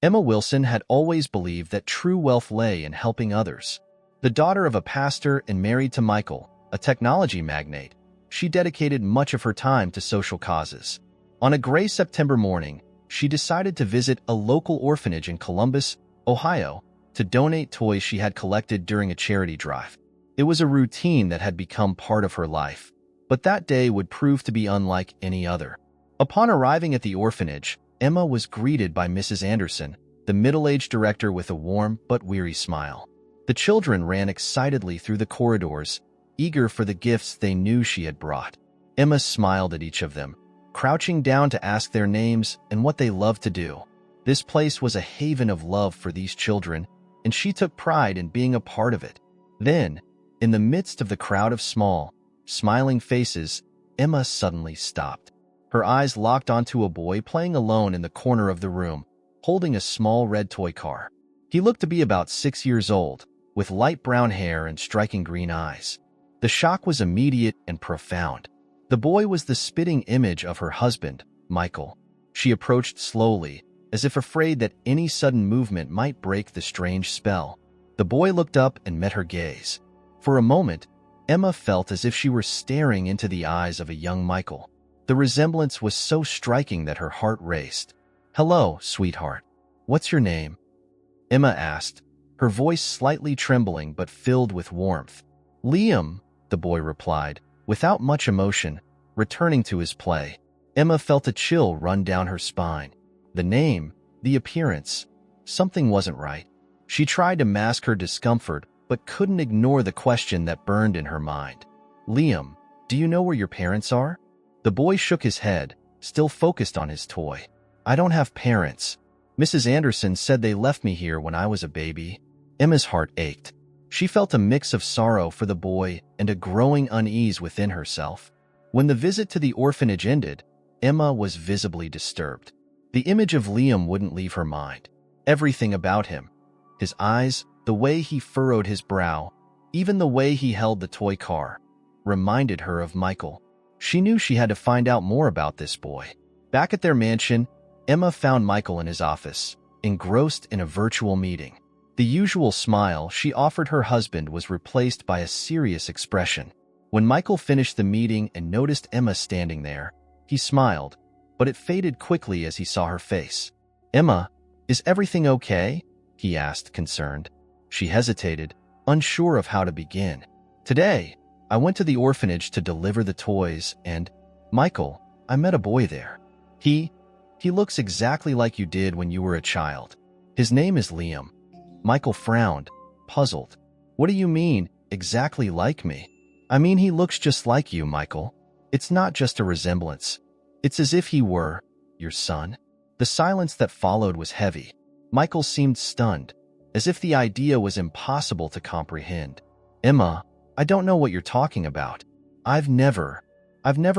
Emma Wilson had always believed that true wealth lay in helping others. The daughter of a pastor and married to Michael, a technology magnate, she dedicated much of her time to social causes. On a gray September morning, she decided to visit a local orphanage in Columbus, Ohio, to donate toys she had collected during a charity drive. It was a routine that had become part of her life, but that day would prove to be unlike any other. Upon arriving at the orphanage, Emma was greeted by Mrs. Anderson, the middle-aged director, with a warm but weary smile. The children ran excitedly through the corridors, eager for the gifts they knew she had brought. Emma smiled at each of them, crouching down to ask their names and what they loved to do. This place was a haven of love for these children, and she took pride in being a part of it. Then, in the midst of the crowd of small, smiling faces, Emma suddenly stopped. Her eyes locked onto a boy playing alone in the corner of the room, holding a small red toy car. He looked to be about 6 years old, with light brown hair and striking green eyes. The shock was immediate and profound. The boy was the spitting image of her husband, Michael. She approached slowly, as if afraid that any sudden movement might break the strange spell. The boy looked up and met her gaze. For a moment, Emma felt as if she were staring into the eyes of a young Michael. The resemblance was so striking that her heart raced. "Hello, sweetheart. What's your name?" Emma asked, her voice slightly trembling but filled with warmth. "Liam," the boy replied, without much emotion, returning to his play. Emma felt a chill run down her spine. The name, the appearance, something wasn't right. She tried to mask her discomfort, but couldn't ignore the question that burned in her mind. "Liam, do you know where your parents are?" The boy shook his head, still focused on his toy. "I don't have parents. Mrs. Anderson said they left me here when I was a baby." Emma's heart ached. She felt a mix of sorrow for the boy and a growing unease within herself. When the visit to the orphanage ended, Emma was visibly disturbed. The image of Liam wouldn't leave her mind. Everything about him, his eyes, the way he furrowed his brow, even the way he held the toy car, reminded her of Michael. She knew she had to find out more about this boy. Back at their mansion, Emma found Michael in his office, engrossed in a virtual meeting. The usual smile she offered her husband was replaced by a serious expression. When Michael finished the meeting and noticed Emma standing there, he smiled, but it faded quickly as he saw her face. "Emma, is everything okay?" he asked, concerned. She hesitated, unsure of how to begin. "Today, I went to the orphanage to deliver the toys, and, Michael, I met a boy there. He looks exactly like you did when you were a child. His name is Liam." Michael frowned, puzzled. "What do you mean, exactly like me?" "I mean, he looks just like you, Michael. It's not just a resemblance. It's as if he were your son." The silence that followed was heavy. Michael seemed stunned, as if the idea was impossible to comprehend. "Emma, I don't know what you're talking about. I've never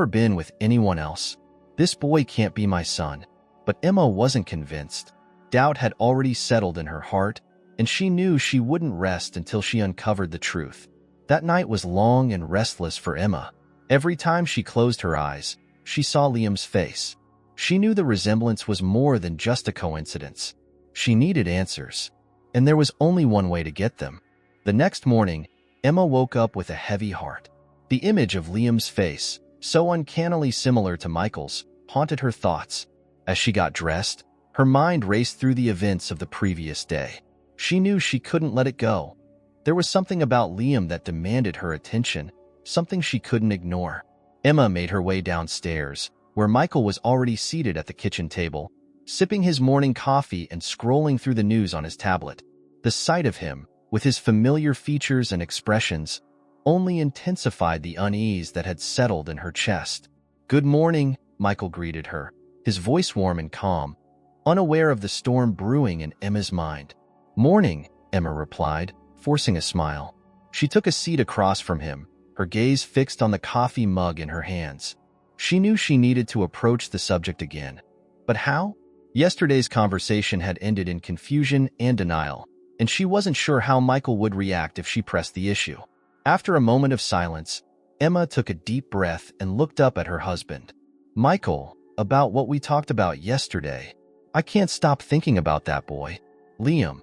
been with anyone else. This boy can't be my son." But Emma wasn't convinced. Doubt had already settled in her heart, and she knew she wouldn't rest until she uncovered the truth. That night was long and restless for Emma. Every time she closed her eyes, she saw Liam's face. She knew the resemblance was more than just a coincidence. She needed answers, and there was only one way to get them. The next morning, Emma woke up with a heavy heart. The image of Liam's face, so uncannily similar to Michael's, haunted her thoughts. As she got dressed, her mind raced through the events of the previous day. She knew she couldn't let it go. There was something about Liam that demanded her attention, something she couldn't ignore. Emma made her way downstairs, where Michael was already seated at the kitchen table, sipping his morning coffee and scrolling through the news on his tablet. The sight of him, with his familiar features and expressions, only intensified the unease that had settled in her chest. "Good morning," Michael greeted her, his voice warm and calm, unaware of the storm brewing in Emma's mind. "Morning," Emma replied, forcing a smile. She took a seat across from him, her gaze fixed on the coffee mug in her hands. She knew she needed to approach the subject again. But how? Yesterday's conversation had ended in confusion and denial, and she wasn't sure how Michael would react if she pressed the issue. After a moment of silence, Emma took a deep breath and looked up at her husband. "Michael, about what we talked about yesterday." I can't stop thinking about that boy. Liam.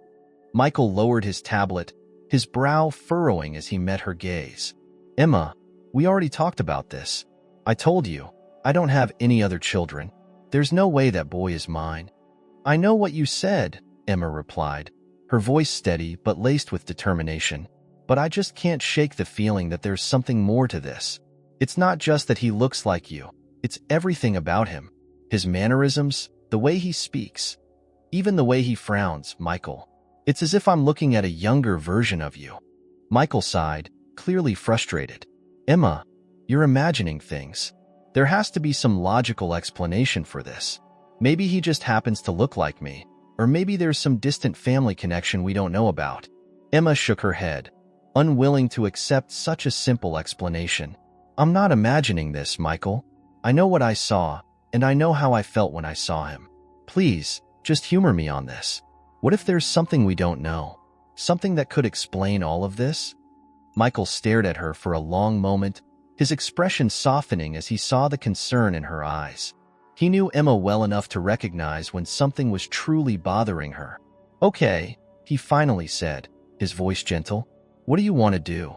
Michael lowered his tablet, his brow furrowing as he met her gaze. Emma, we already talked about this. I told you, I don't have any other children. There's no way that boy is mine. I know what you said, Emma replied, her voice steady but laced with determination. But I just can't shake the feeling that there's something more to this. It's not just that he looks like you. It's everything about him. His mannerisms, the way he speaks, even the way he frowns, Michael. It's as if I'm looking at a younger version of you. Michael sighed, clearly frustrated. Emma, you're imagining things. There has to be some logical explanation for this. Maybe he just happens to look like me, or maybe there's some distant family connection we don't know about. Emma shook her head, unwilling to accept such a simple explanation. I'm not imagining this, Michael. I know what I saw, and I know how I felt when I saw him. Please, just humor me on this. What if there's something we don't know? Something that could explain all of this? Michael stared at her for a long moment, his expression softening as he saw the concern in her eyes. He knew Emma well enough to recognize when something was truly bothering her. Okay, he finally said, his voice gentle. What do you want to do?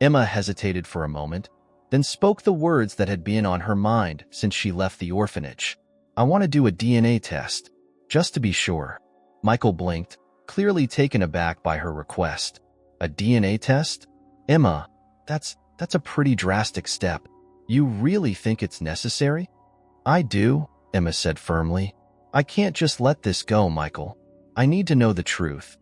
Emma hesitated for a moment, then spoke the words that had been on her mind since she left the orphanage. I want to do a DNA test, just to be sure. Michael blinked, clearly taken aback by her request. A DNA test? Emma, that's a pretty drastic step. You really think it's necessary? I do, Emma said firmly. I can't just let this go, Michael. I need to know the truth.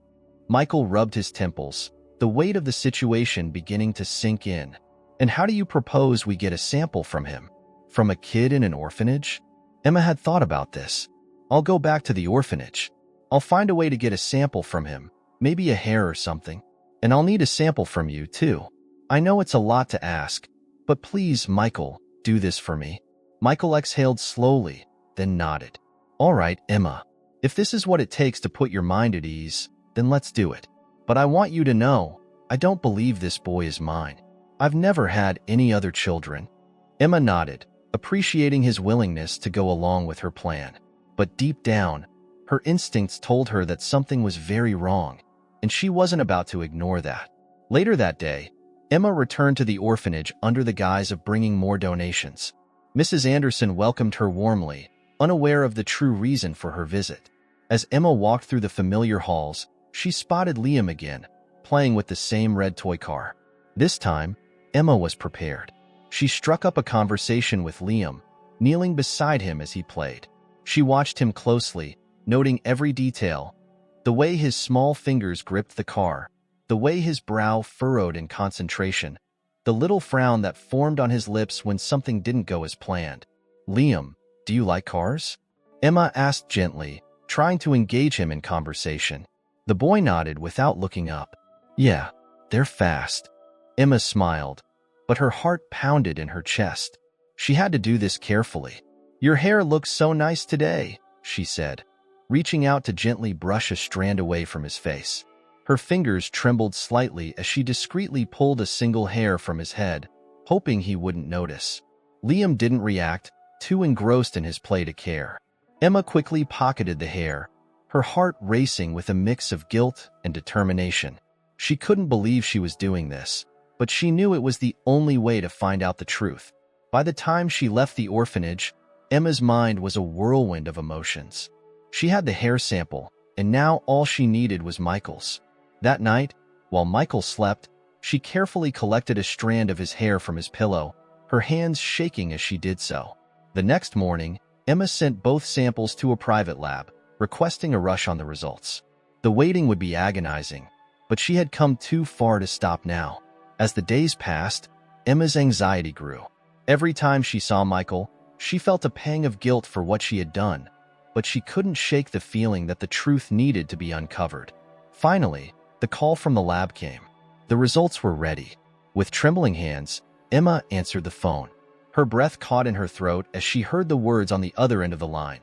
Michael rubbed his temples, the weight of the situation beginning to sink in. And how do you propose we get a sample from him? From a kid in an orphanage? Emma had thought about this. I'll go back to the orphanage. I'll find a way to get a sample from him, maybe a hair or something. And I'll need a sample from you, too. I know it's a lot to ask, but please, Michael, do this for me. Michael exhaled slowly, then nodded. All right, Emma. If this is what it takes to put your mind at ease, then let's do it. But I want you to know, I don't believe this boy is mine. I've never had any other children. Emma nodded, appreciating his willingness to go along with her plan. But deep down, her instincts told her that something was very wrong, and she wasn't about to ignore that. Later that day, Emma returned to the orphanage under the guise of bringing more donations. Mrs. Anderson welcomed her warmly, unaware of the true reason for her visit. As Emma walked through the familiar halls, she spotted Liam again, playing with the same red toy car. This time, Emma was prepared. She struck up a conversation with Liam, kneeling beside him as he played. She watched him closely, noting every detail, the way his small fingers gripped the car, the way his brow furrowed in concentration, the little frown that formed on his lips when something didn't go as planned. Liam, do you like cars? Emma asked gently, trying to engage him in conversation. The boy nodded without looking up. Yeah, they're fast. Emma smiled, but her heart pounded in her chest. She had to do this carefully. Your hair looks so nice today, she said, reaching out to gently brush a strand away from his face. Her fingers trembled slightly as she discreetly pulled a single hair from his head, hoping he wouldn't notice. Liam didn't react, too engrossed in his play to care. Emma quickly pocketed the hair, her heart racing with a mix of guilt and determination. She couldn't believe she was doing this, but she knew it was the only way to find out the truth. By the time she left the orphanage, Emma's mind was a whirlwind of emotions. She had the hair sample, and now all she needed was Michael's. That night, while Michael slept, she carefully collected a strand of his hair from his pillow, her hands shaking as she did so. The next morning, Emma sent both samples to a private lab, requesting a rush on the results. The waiting would be agonizing, but she had come too far to stop now. As the days passed, Emma's anxiety grew. Every time she saw Michael, she felt a pang of guilt for what she had done, but she couldn't shake the feeling that the truth needed to be uncovered. Finally, the call from the lab came. The results were ready. With trembling hands, Emma answered the phone. Her breath caught in her throat as she heard the words on the other end of the line.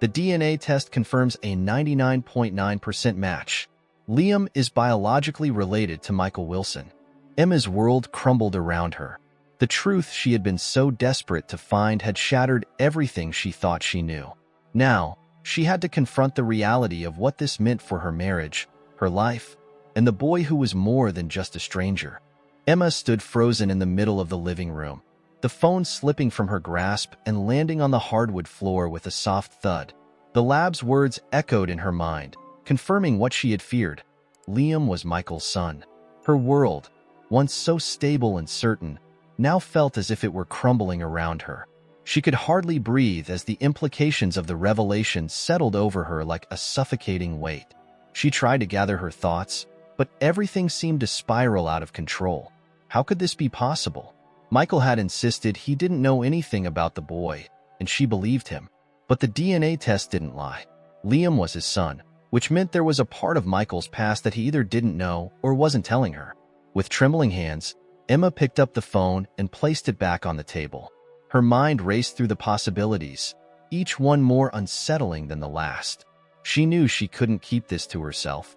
The DNA test confirms a 99.9% match. Liam is biologically related to Michael Wilson. Emma's world crumbled around her. The truth she had been so desperate to find had shattered everything she thought she knew. Now, She had to confront the reality of what this meant for her marriage, her life, and the boy who was more than just a stranger. Emma stood frozen in the middle of the living room, the phone slipping from her grasp and landing on the hardwood floor with a soft thud. The lab's words echoed in her mind, confirming what she had feared. Liam was Michael's son. Her world, once so stable and certain, now felt as if it were crumbling around her. She could hardly breathe as the implications of the revelation settled over her like a suffocating weight. She tried to gather her thoughts, but everything seemed to spiral out of control. How could this be possible? Michael had insisted he didn't know anything about the boy, and she believed him. But the DNA test didn't lie. Liam was his son, which meant there was a part of Michael's past that he either didn't know or wasn't telling her. With trembling hands, Emma picked up the phone and placed it back on the table. Her mind raced through the possibilities, each one more unsettling than the last. She knew she couldn't keep this to herself.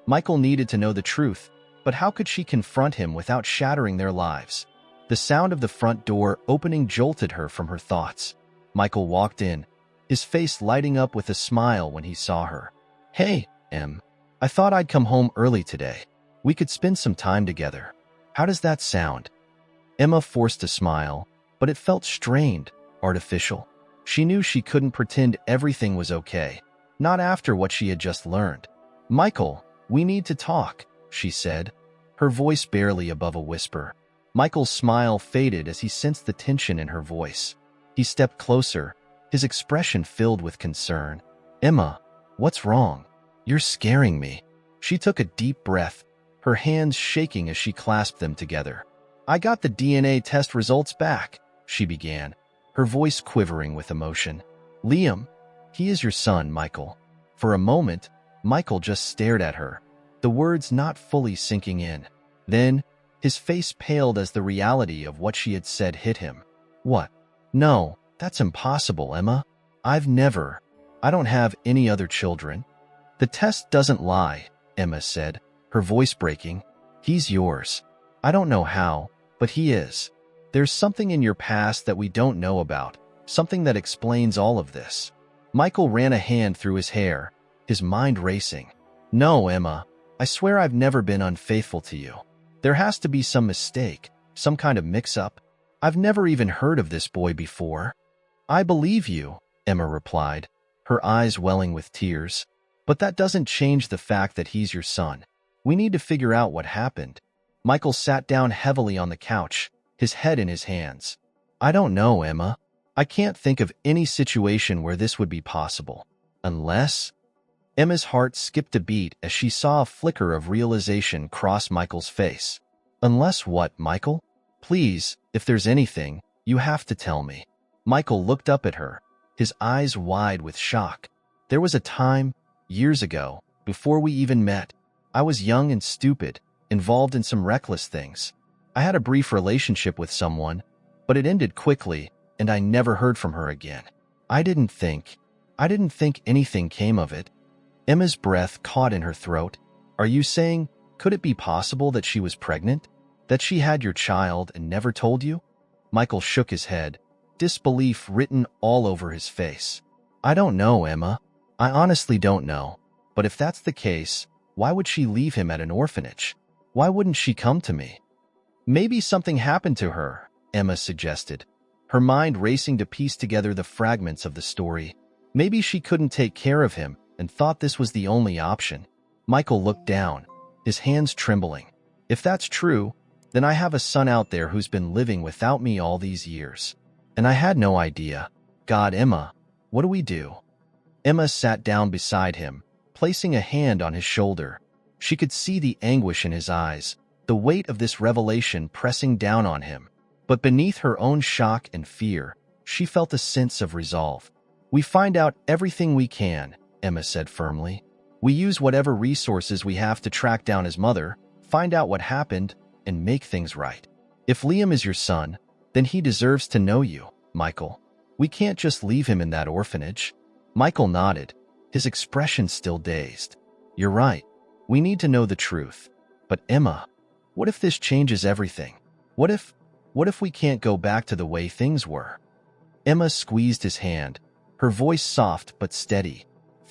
Michael needed to know the truth, but how could she confront him without shattering their lives? The sound of the front door opening jolted her from her thoughts. Michael walked in, his face lighting up with a smile when he saw her. "Hey, Em. I thought I'd come home early today. We could spend some time together. How does that sound?" Emma forced a smile, but it felt strained, artificial. She knew she couldn't pretend everything was okay, not after what she had just learned. "Michael, we need to talk," she said, her voice barely above a whisper. Michael's smile faded as he sensed the tension in her voice. He stepped closer, his expression filled with concern. "Emma, what's wrong? You're scaring me." She took a deep breath, her hands shaking as she clasped them together. "I got the DNA test results back," she began, her voice quivering with emotion. "Liam, he is your son, Michael." For a moment, Michael just stared at her, the words not fully sinking in. Then, his face paled as the reality of what she had said hit him. "What? No, that's impossible, Emma. I don't have any other children." "The test doesn't lie," Emma said, her voice breaking. "He's yours. I don't know how, but he is. There's something in your past that we don't know about, something that explains all of this." Michael ran a hand through his hair, his mind racing. "No, Emma, I swear I've never been unfaithful to you. There has to be some mistake, some kind of mix-up. I've never even heard of this boy before." "I believe you," Emma replied, her eyes welling with tears. "But that doesn't change the fact that he's your son. We need to figure out what happened." Michael sat down heavily on the couch, his head in his hands. "I don't know, Emma. I can't think of any situation where this would be possible. Unless—" Emma's heart skipped a beat as she saw a flicker of realization cross Michael's face. "Unless what, Michael? Please, if there's anything, you have to tell me." Michael looked up at her, his eyes wide with shock. "There was a time, years ago, before we even met. I was young and stupid, involved in some reckless things. I had a brief relationship with someone, but it ended quickly, and I never heard from her again. I didn't think anything came of it." Emma's breath caught in her throat. "Are you saying, could it be possible that she was pregnant? That she had your child and never told you?" Michael shook his head, disbelief written all over his face. "I don't know, Emma. I honestly don't know. But if that's the case, why would she leave him at an orphanage? Why wouldn't she come to me?" "Maybe something happened to her," Emma suggested, her mind racing to piece together the fragments of the story. "Maybe she couldn't take care of him and thought this was the only option." Michael looked down, his hands trembling. "If that's true, then I have a son out there who's been living without me all these years. And I had no idea. God, Emma, what do we do?" Emma sat down beside him, placing a hand on his shoulder. She could see the anguish in his eyes, the weight of this revelation pressing down on him. But beneath her own shock and fear, she felt a sense of resolve. "We find out everything we can," Emma said firmly. "We use whatever resources we have to track down his mother, find out what happened, and make things right. If Liam is your son, then he deserves to know you, Michael. We can't just leave him in that orphanage." Michael nodded, his expression still dazed. "You're right. We need to know the truth. But Emma, what if this changes everything? What if we can't go back to the way things were?" Emma squeezed his hand, her voice soft but steady.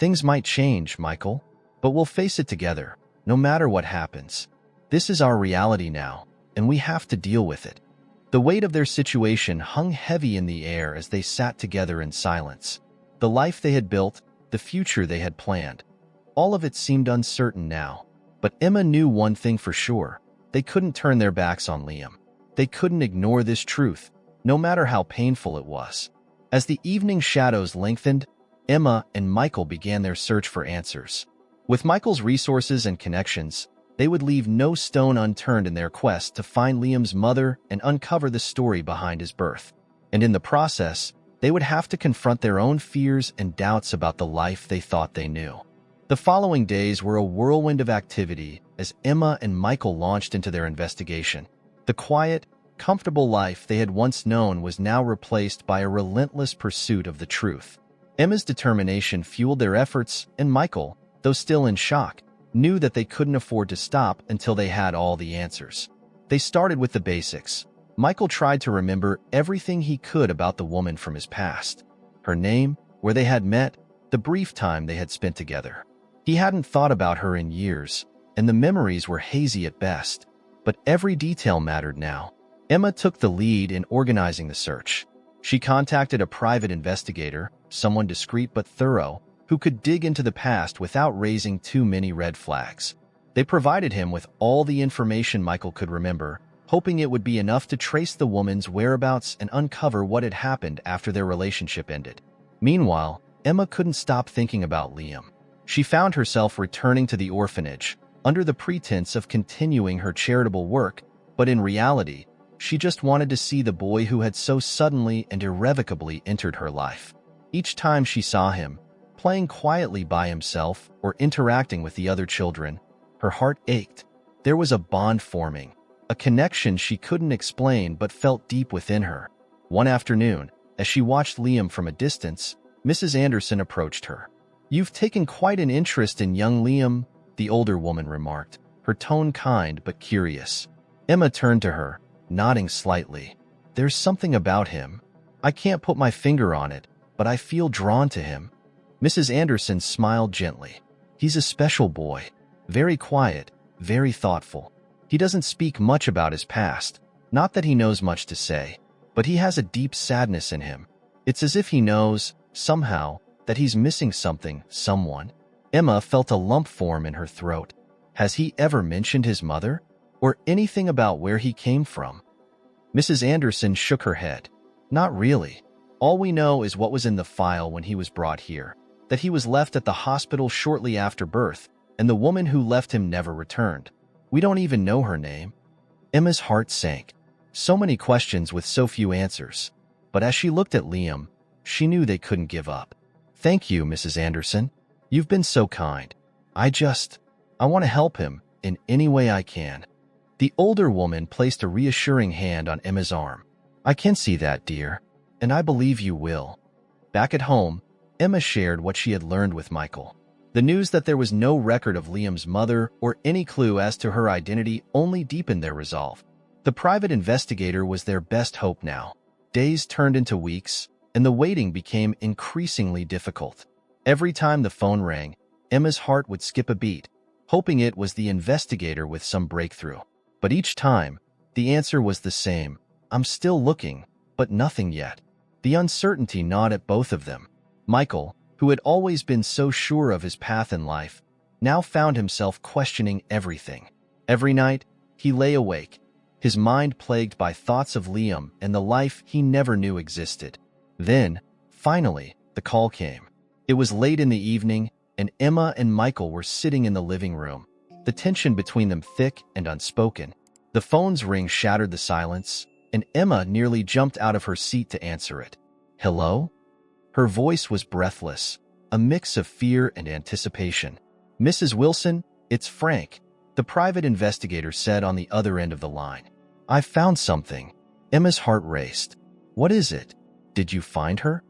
Things might change, Michael, but we'll face it together, no matter what happens. This is our reality now, and we have to deal with it. The weight of their situation hung heavy in the air as they sat together in silence. The life they had built, the future they had planned. All of it seemed uncertain now, but Emma knew one thing for sure. They couldn't turn their backs on Liam. They couldn't ignore this truth, no matter how painful it was. As the evening shadows lengthened, Emma and Michael began their search for answers. With Michael's resources and connections, they would leave no stone unturned in their quest to find Liam's mother and uncover the story behind his birth. And in the process, they would have to confront their own fears and doubts about the life they thought they knew. The following days were a whirlwind of activity as Emma and Michael launched into their investigation. The quiet, comfortable life they had once known was now replaced by a relentless pursuit of the truth. Emma's determination fueled their efforts, and Michael, though still in shock, knew that they couldn't afford to stop until they had all the answers. They started with the basics. Michael tried to remember everything he could about the woman from his past. Her name, where they had met, the brief time they had spent together. He hadn't thought about her in years, and the memories were hazy at best. But every detail mattered now. Emma took the lead in organizing the search. She contacted a private investigator, someone discreet but thorough, who could dig into the past without raising too many red flags. They provided him with all the information Michael could remember, hoping it would be enough to trace the woman's whereabouts and uncover what had happened after their relationship ended. Meanwhile, Emma couldn't stop thinking about Liam. She found herself returning to the orphanage, under the pretense of continuing her charitable work, but in reality, she just wanted to see the boy who had so suddenly and irrevocably entered her life. Each time she saw him, playing quietly by himself or interacting with the other children, her heart ached. There was a bond forming, a connection she couldn't explain but felt deep within her. One afternoon, as she watched Liam from a distance, Mrs. Anderson approached her. "You've taken quite an interest in young Liam," the older woman remarked, her tone kind but curious. Emma turned to her, nodding slightly. "There's something about him. I can't put my finger on it, but I feel drawn to him." Mrs. Anderson smiled gently. "He's a special boy, very quiet, very thoughtful. He doesn't speak much about his past, not that he knows much to say, but he has a deep sadness in him. It's as if he knows, somehow, that he's missing something, someone." Emma felt a lump form in her throat. Has he ever mentioned his mother? Or anything about where he came from? Mrs. Anderson shook her head. "Not really. All we know is what was in the file when he was brought here. That he was left at the hospital shortly after birth, and the woman who left him never returned. We don't even know her name." Emma's heart sank. So many questions with so few answers. But as she looked at Liam, she knew they couldn't give up. "Thank you, Mrs. Anderson. You've been so kind. I want to help him in any way I can." The older woman placed a reassuring hand on Emma's arm. "I can see that, dear, and I believe you will." Back at home, Emma shared what she had learned with Michael. The news that there was no record of Liam's mother or any clue as to her identity only deepened their resolve. The private investigator was their best hope now. Days turned into weeks, and the waiting became increasingly difficult. Every time the phone rang, Emma's heart would skip a beat, hoping it was the investigator with some breakthrough. But each time, the answer was the same: "I'm still looking, but nothing yet." The uncertainty gnawed at both of them. Michael, who had always been so sure of his path in life, now found himself questioning everything. Every night, he lay awake, his mind plagued by thoughts of Liam and the life he never knew existed. Then, finally, the call came. It was late in the evening, and Emma and Michael were sitting in the living room, the tension between them thick and unspoken. The phone's ring shattered the silence, and Emma nearly jumped out of her seat to answer it. "Hello?" Her voice was breathless, a mix of fear and anticipation. "Mrs. Wilson, it's Frank," the private investigator said on the other end of the line. "I've found something." Emma's heart raced. "What is it? Did you find her?"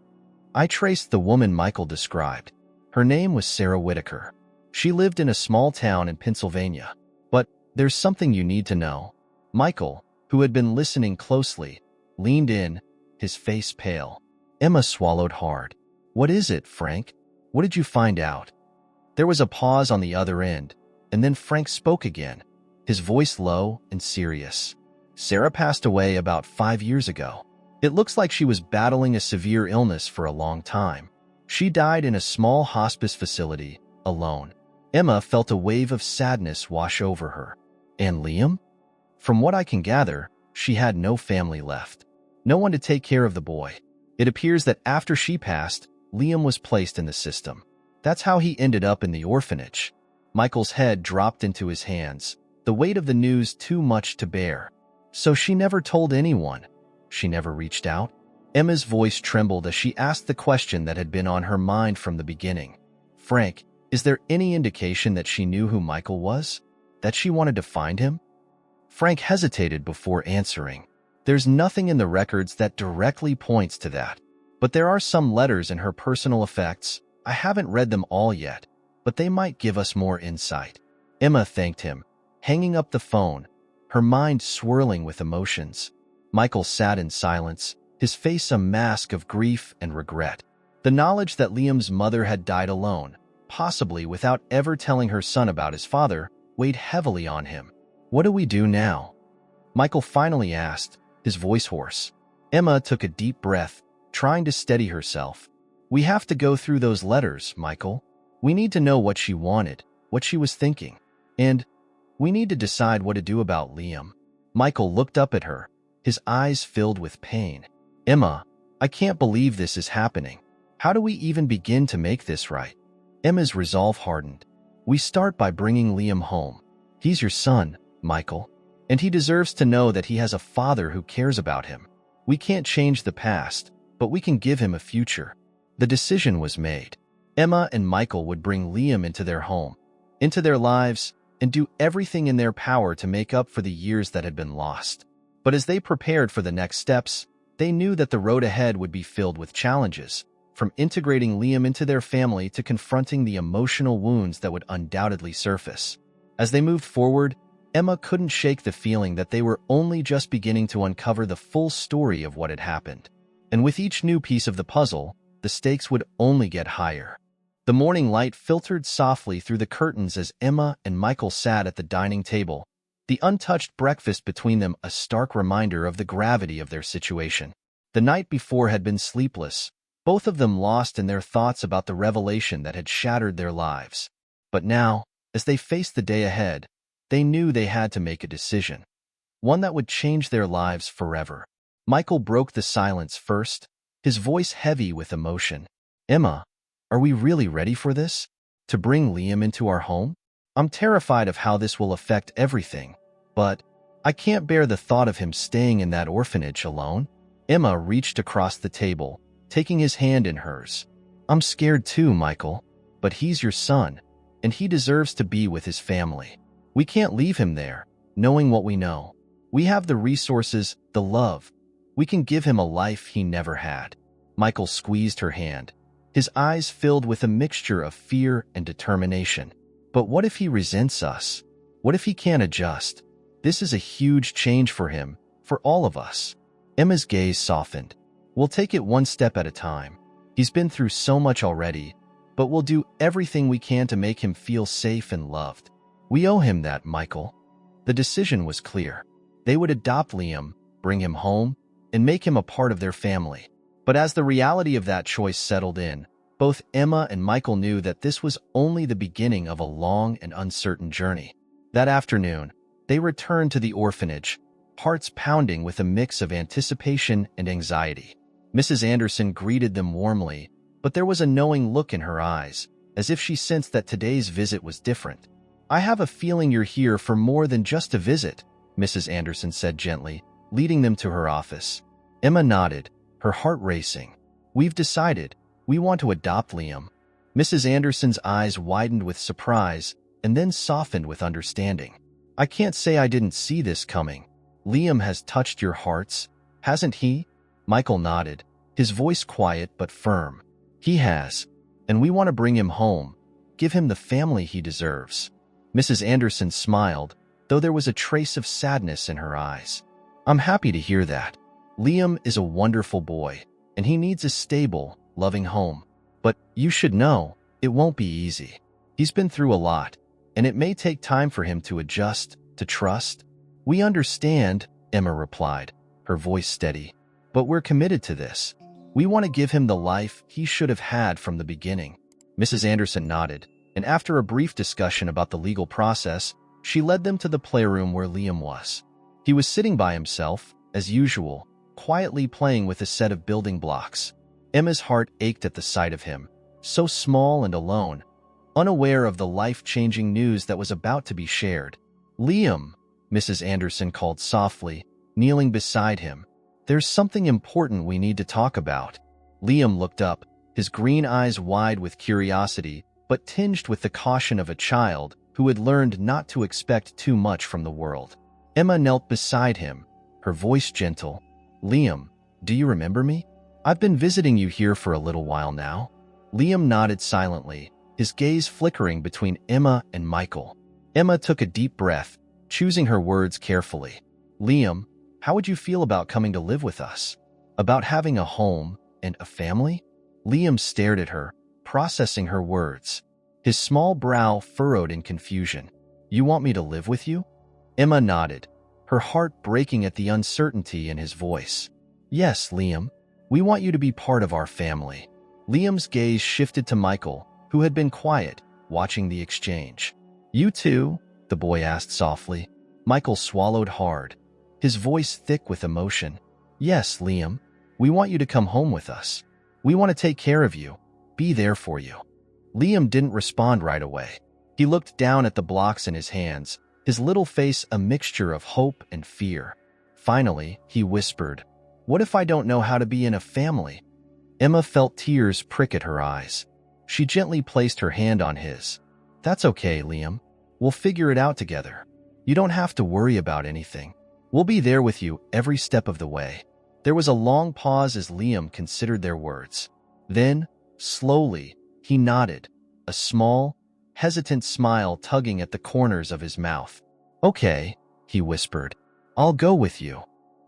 "I traced the woman Michael described. Her name was Sarah Whitaker. She lived in a small town in Pennsylvania. But there's something you need to know." Michael, who had been listening closely, leaned in, his face pale. Emma swallowed hard. "What is it, Frank?" What did you find out? There was a pause on the other end, and then Frank spoke again, his voice low and serious. Sarah passed away about 5 years ago. It looks like she was battling a severe illness for a long time. She died in a small hospice facility, alone. Emma felt a wave of sadness wash over her. And Liam? From what I can gather, she had no family left. No one to take care of the boy. It appears that after she passed, Liam was placed in the system. That's how he ended up in the orphanage. Michael's head dropped into his hands, the weight of the news too much to bear. So she never told anyone. She never reached out. Emma's voice trembled as she asked the question that had been on her mind from the beginning. Frank, is there any indication that she knew who Michael was? That she wanted to find him? Frank hesitated before answering. There's nothing in the records that directly points to that. But there are some letters in her personal effects. I haven't read them all yet, but they might give us more insight. Emma thanked him, hanging up the phone, her mind swirling with emotions. Michael sat in silence, his face a mask of grief and regret. The knowledge that Liam's mother had died alone, possibly without ever telling her son about his father, weighed heavily on him. What do we do now? Michael finally asked, his voice hoarse. Emma took a deep breath, trying to steady herself. We have to go through those letters, Michael. We need to know what she wanted, what she was thinking. And we need to decide what to do about Liam. Michael looked up at her, his eyes filled with pain. Emma, I can't believe this is happening. How do we even begin to make this right? Emma's resolve hardened. We start by bringing Liam home. He's your son, Michael, and he deserves to know that he has a father who cares about him. We can't change the past, but we can give him a future. The decision was made. Emma and Michael would bring Liam into their home, into their lives, and do everything in their power to make up for the years that had been lost. But as they prepared for the next steps, they knew that the road ahead would be filled with challenges, from integrating Liam into their family to confronting the emotional wounds that would undoubtedly surface. As they moved forward, Emma couldn't shake the feeling that they were only just beginning to uncover the full story of what had happened. And with each new piece of the puzzle, the stakes would only get higher. The morning light filtered softly through the curtains as Emma and Michael sat at the dining table, the untouched breakfast between them a stark reminder of the gravity of their situation. The night before had been sleepless, both of them lost in their thoughts about the revelation that had shattered their lives. But now, as they faced the day ahead, they knew they had to make a decision, one that would change their lives forever. Michael broke the silence first, his voice heavy with emotion. Emma, are we really ready for this? To bring Liam into our home? I'm terrified of how this will affect everything, but I can't bear the thought of him staying in that orphanage alone. Emma reached across the table, taking his hand in hers. I'm scared too, Michael, but he's your son, and he deserves to be with his family. We can't leave him there, knowing what we know. We have the resources, the love. We can give him a life he never had. Michael squeezed her hand, his eyes filled with a mixture of fear and determination. But what if he resents us? What if he can't adjust? This is a huge change for him, for all of us. Emma's gaze softened. We'll take it one step at a time. He's been through so much already, but we'll do everything we can to make him feel safe and loved. We owe him that, Michael. The decision was clear. They would adopt Liam, bring him home, and make him a part of their family. But as the reality of that choice settled in, both Emma and Michael knew that this was only the beginning of a long and uncertain journey. That afternoon, they returned to the orphanage, hearts pounding with a mix of anticipation and anxiety. Mrs. Anderson greeted them warmly, but there was a knowing look in her eyes, as if she sensed that today's visit was different. I have a feeling you're here for more than just a visit, Mrs. Anderson said gently, leading them to her office. Emma nodded, her heart racing. We've decided. We want to adopt Liam. Mrs. Anderson's eyes widened with surprise and then softened with understanding. I can't say I didn't see this coming. Liam has touched your hearts, hasn't he? Michael nodded, his voice quiet but firm. He has, and we want to bring him home, give him the family he deserves. Mrs. Anderson smiled, though there was a trace of sadness in her eyes. I'm happy to hear that. Liam is a wonderful boy, and he needs a stable, loving home. But you should know, It won't be easy. He's been through a lot, and it may take time for him to adjust, to trust. We understand, Emma replied, her voice steady. But we're committed to this. We want to give him the life he should have had from the beginning. Mrs. Anderson nodded, and after a brief discussion about the legal process, she led them to the playroom where Liam was. He was sitting by himself, as usual, quietly playing with a set of building blocks. Emma's heart ached at the sight of him, so small and alone, unaware of the life-changing news that was about to be shared. "Liam," Mrs. Anderson called softly, kneeling beside him. "There's something important we need to talk about." Liam looked up, his green eyes wide with curiosity, but tinged with the caution of a child who had learned not to expect too much from the world. Emma knelt beside him, her voice gentle. "Liam, do you remember me? I've been visiting you here for a little while now." Liam nodded silently, his gaze flickering between Emma and Michael. Emma took a deep breath, choosing her words carefully. "Liam, how would you feel about coming to live with us? About having a home and a family?" Liam stared at her, processing her words. His small brow furrowed in confusion. "You want me to live with you?" Emma nodded, her heart breaking at the uncertainty in his voice. "Yes, Liam. We want you to be part of our family." Liam's gaze shifted to Michael, who had been quiet, watching the exchange. "You too?" the boy asked softly. Michael swallowed hard, his voice thick with emotion. "Yes, Liam. We want you to come home with us. We want to take care of you, be there for you." Liam didn't respond right away. He looked down at the blocks in his hands, his little face a mixture of hope and fear. Finally, he whispered, "What if I don't know how to be in a family?" Emma felt tears prick at her eyes. She gently placed her hand on his. "That's okay, Liam. We'll figure it out together. You don't have to worry about anything. We'll be there with you every step of the way." There was a long pause as Liam considered their words. Then, slowly, he nodded, a small, hesitant smile tugging at the corners of his mouth. "Okay," he whispered. "I'll go with you."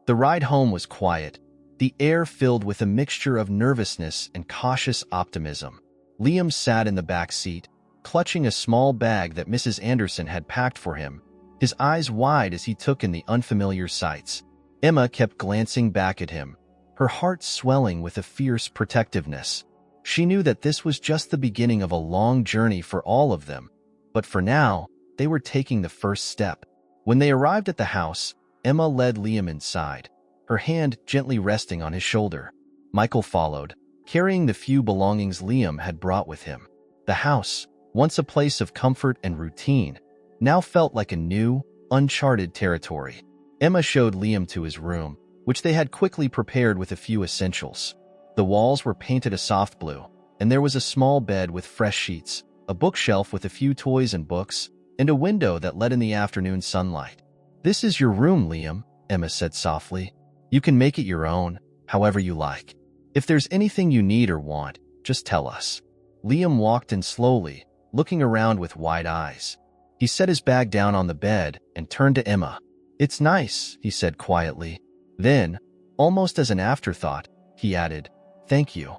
The ride home was quiet, the air filled with a mixture of nervousness and cautious optimism. Liam sat in the back seat, clutching a small bag that Mrs. Anderson had packed for him, his eyes wide as he took in the unfamiliar sights. Emma kept glancing back at him, her heart swelling with a fierce protectiveness. She knew that this was just the beginning of a long journey for all of them, but for now, they were taking the first step. When they arrived at the house, Emma led Liam inside, her hand gently resting on his shoulder. Michael followed, carrying the few belongings Liam had brought with him. The house, once a place of comfort and routine, now felt like a new, uncharted territory. Emma showed Liam to his room, which they had quickly prepared with a few essentials. The walls were painted a soft blue, and there was a small bed with fresh sheets, a bookshelf with a few toys and books, and a window that let in the afternoon sunlight. "This is your room, Liam," Emma said softly. "You can make it your own, however you like. If there's anything you need or want, just tell us." Liam walked in slowly, looking around with wide eyes. He set his bag down on the bed and turned to Emma. "It's nice," he said quietly. Then, almost as an afterthought, he added, "Thank you."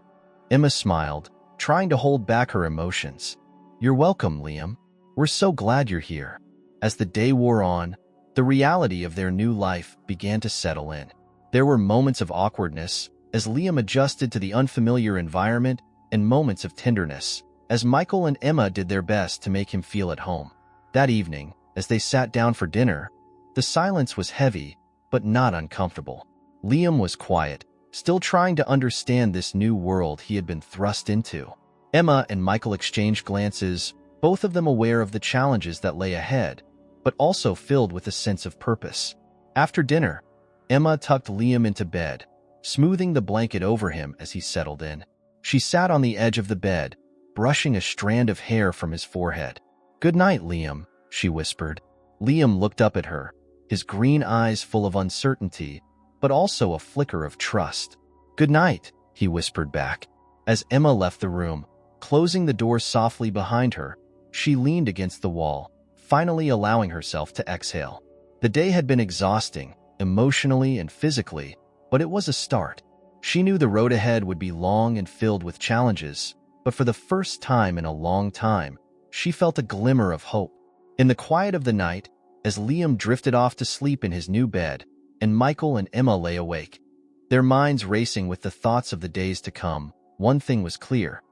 Emma smiled, trying to hold back her emotions. "You're welcome, Liam. We're so glad you're here." As the day wore on, the reality of their new life began to settle in. There were moments of awkwardness as Liam adjusted to the unfamiliar environment and moments of tenderness as Michael and Emma did their best to make him feel at home. That evening, as they sat down for dinner, the silence was heavy, but not uncomfortable. Liam was quiet, still trying to understand this new world he had been thrust into. Emma and Michael exchanged glances, both of them aware of the challenges that lay ahead, but also filled with a sense of purpose. After dinner, Emma tucked Liam into bed, smoothing the blanket over him as he settled in. She sat on the edge of the bed, brushing a strand of hair from his forehead. "Good night, Liam," she whispered. Liam looked up at her, his green eyes full of uncertainty, but also a flicker of trust. "Good night," he whispered back. As Emma left the room, closing the door softly behind her, she leaned against the wall, finally allowing herself to exhale. The day had been exhausting, emotionally and physically, but it was a start. She knew the road ahead would be long and filled with challenges, but for the first time in a long time, she felt a glimmer of hope. In the quiet of the night, as Liam drifted off to sleep in his new bed, and Michael and Emma lay awake, their minds racing with the thoughts of the days to come, one thing was clear.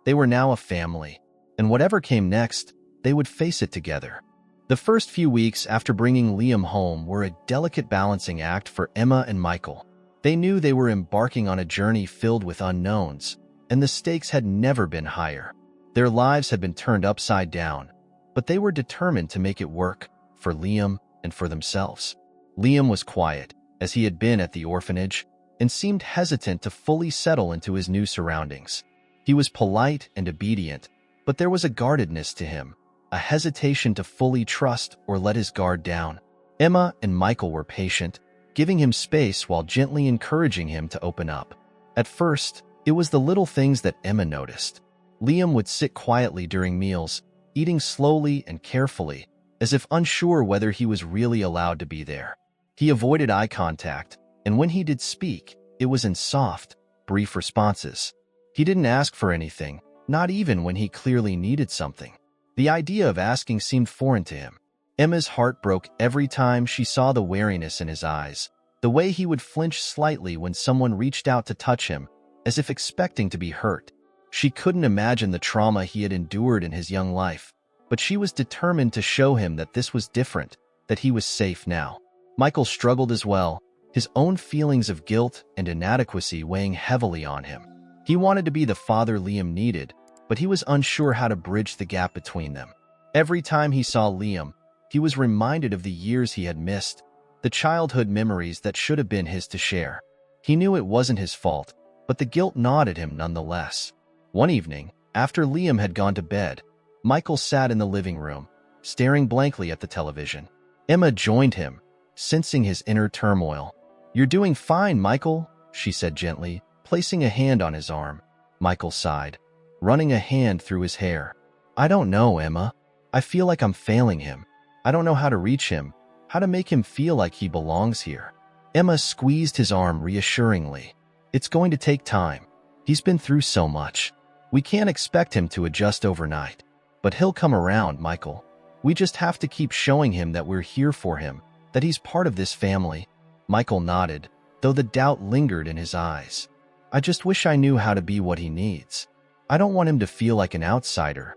They were now a family, and whatever came next, they would face it together. The first few weeks after bringing Liam home were a delicate balancing act for Emma and Michael. They knew they were embarking on a journey filled with unknowns, and the stakes had never been higher. Their lives had been turned upside down, but they were determined to make it work, for Liam and for themselves. Liam was quiet, as he had been at the orphanage, and seemed hesitant to fully settle into his new surroundings. He was polite and obedient, but there was a guardedness to him, a hesitation to fully trust or let his guard down. Emma and Michael were patient, giving him space while gently encouraging him to open up. At first, it was the little things that Emma noticed. Liam would sit quietly during meals, eating slowly and carefully, as if unsure whether he was really allowed to be there. He avoided eye contact, and when he did speak, it was in soft, brief responses. He didn't ask for anything, not even when he clearly needed something. The idea of asking seemed foreign to him. Emma's heart broke every time she saw the wariness in his eyes, the way he would flinch slightly when someone reached out to touch him, as if expecting to be hurt. She couldn't imagine the trauma he had endured in his young life, but she was determined to show him that this was different, that he was safe now. Michael struggled as well, his own feelings of guilt and inadequacy weighing heavily on him. He wanted to be the father Liam needed, but he was unsure how to bridge the gap between them. Every time he saw Liam, he was reminded of the years he had missed, the childhood memories that should have been his to share. He knew it wasn't his fault, but the guilt gnawed at him nonetheless. One evening, after Liam had gone to bed, Michael sat in the living room, staring blankly at the television. Emma joined him, sensing his inner turmoil. "You're doing fine, Michael," she said gently, placing a hand on his arm. Michael sighed, running a hand through his hair. "I don't know, Emma. I feel like I'm failing him. I don't know how to reach him, how to make him feel like he belongs here." Emma squeezed his arm reassuringly. "It's going to take time. He's been through so much. We can't expect him to adjust overnight. But he'll come around, Michael. We just have to keep showing him that we're here for him, that he's part of this family." Michael nodded, though the doubt lingered in his eyes. "I just wish I knew how to be what he needs. I don't want him to feel like an outsider."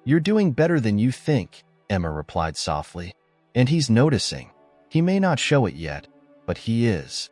"You're doing better than you think," Emma replied softly. "And he's noticing. He may not show it yet, but he is."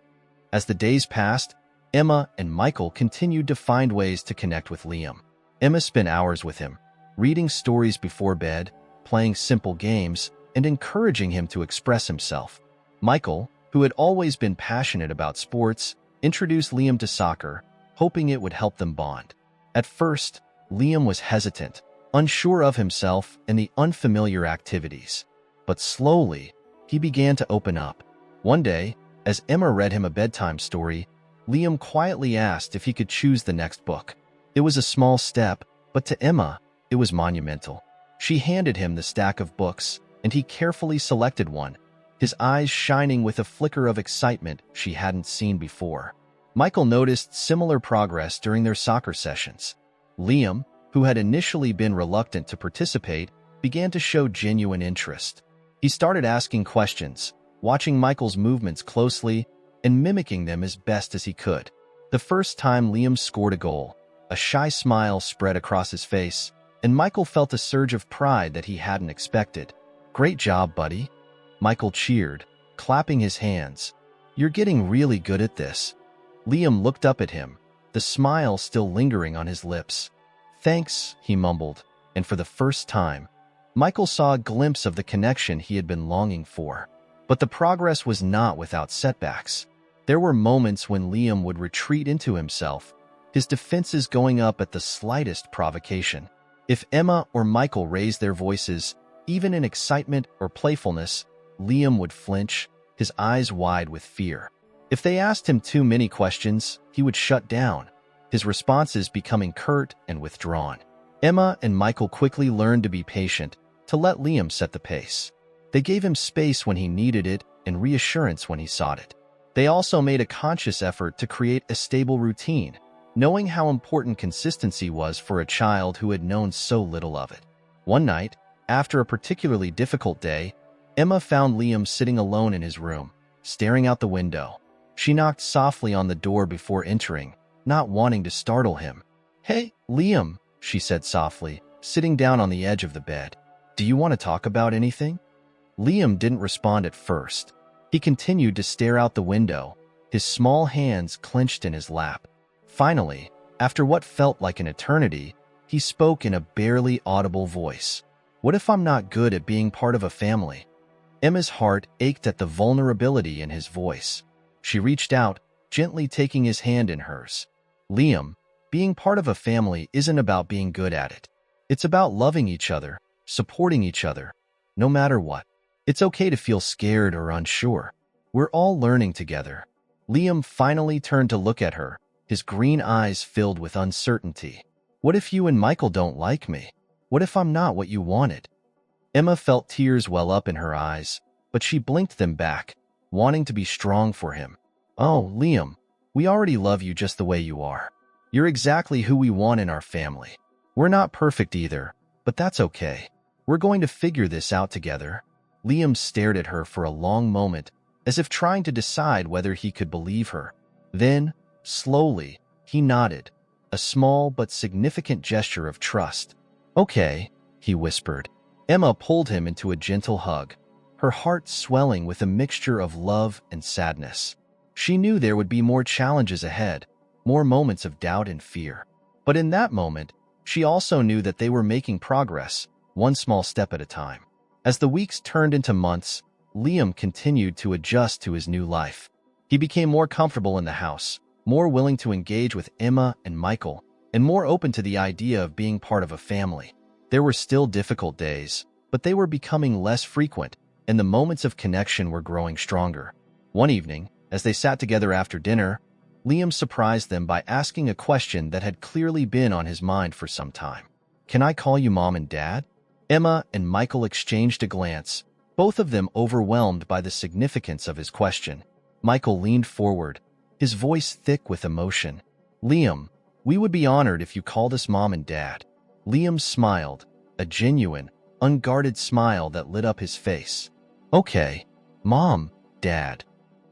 As the days passed, Emma and Michael continued to find ways to connect with Liam. Emma spent hours with him, reading stories before bed, playing simple games, and encouraging him to express himself. Michael, who had always been passionate about sports, introduced Liam to soccer, hoping it would help them bond. At first, Liam was hesitant, unsure of himself and the unfamiliar activities. But slowly, he began to open up. One day, as Emma read him a bedtime story, Liam quietly asked if he could choose the next book. It was a small step, but to Emma, it was monumental. She handed him the stack of books, and he carefully selected one, his eyes shining with a flicker of excitement she hadn't seen before. Michael noticed similar progress during their soccer sessions. Liam, who had initially been reluctant to participate, began to show genuine interest. He started asking questions, watching Michael's movements closely, and mimicking them as best as he could. The first time Liam scored a goal, a shy smile spread across his face, and Michael felt a surge of pride that he hadn't expected. "Great job, buddy," Michael cheered, clapping his hands. "You're getting really good at this." Liam looked up at him, the smile still lingering on his lips. "Thanks," he mumbled, and for the first time, Michael saw a glimpse of the connection he had been longing for. But the progress was not without setbacks. There were moments when Liam would retreat into himself, his defenses going up at the slightest provocation. If Emma or Michael raised their voices, even in excitement or playfulness, Liam would flinch, his eyes wide with fear. If they asked him too many questions, he would shut down, his responses becoming curt and withdrawn. Emma and Michael quickly learned to be patient, to let Liam set the pace. They gave him space when he needed it and reassurance when he sought it. They also made a conscious effort to create a stable routine, knowing how important consistency was for a child who had known so little of it. One night, after a particularly difficult day, Emma found Liam sitting alone in his room, staring out the window. She knocked softly on the door before entering, not wanting to startle him. "Hey, Liam," she said softly, sitting down on the edge of the bed. "Do you want to talk about anything?" Liam didn't respond at first. He continued to stare out the window, his small hands clenched in his lap. Finally, after what felt like an eternity, he spoke in a barely audible voice. "What if I'm not good at being part of a family?" Emma's heart ached at the vulnerability in his voice. She reached out, gently taking his hand in hers. "Liam, being part of a family isn't about being good at it. It's about loving each other, supporting each other, no matter what. It's okay to feel scared or unsure. We're all learning together." Liam finally turned to look at her, his green eyes filled with uncertainty. "What if you and Michael don't like me? What if I'm not what you wanted?" Emma felt tears well up in her eyes, but she blinked them back, wanting to be strong for him. "Oh, Liam, we already love you just the way you are. You're exactly who we want in our family. We're not perfect either, but that's okay. We're going to figure this out together." Liam stared at her for a long moment, as if trying to decide whether he could believe her. Then, slowly, he nodded, a small but significant gesture of trust. "Okay," he whispered. Emma pulled him into a gentle hug, her heart swelling with a mixture of love and sadness. She knew there would be more challenges ahead, more moments of doubt and fear. But in that moment, she also knew that they were making progress, one small step at a time. As the weeks turned into months, Liam continued to adjust to his new life. He became more comfortable in the house, more willing to engage with Emma and Michael, and more open to the idea of being part of a family. There were still difficult days, but they were becoming less frequent, and the moments of connection were growing stronger. One evening, as they sat together after dinner, Liam surprised them by asking a question that had clearly been on his mind for some time. "Can I call you Mom and Dad?" Emma and Michael exchanged a glance, both of them overwhelmed by the significance of his question. Michael leaned forward, his voice thick with emotion. "Liam, we would be honored if you called us Mom and Dad." Liam smiled, a genuine, unguarded smile that lit up his face. "Okay, Mom, Dad."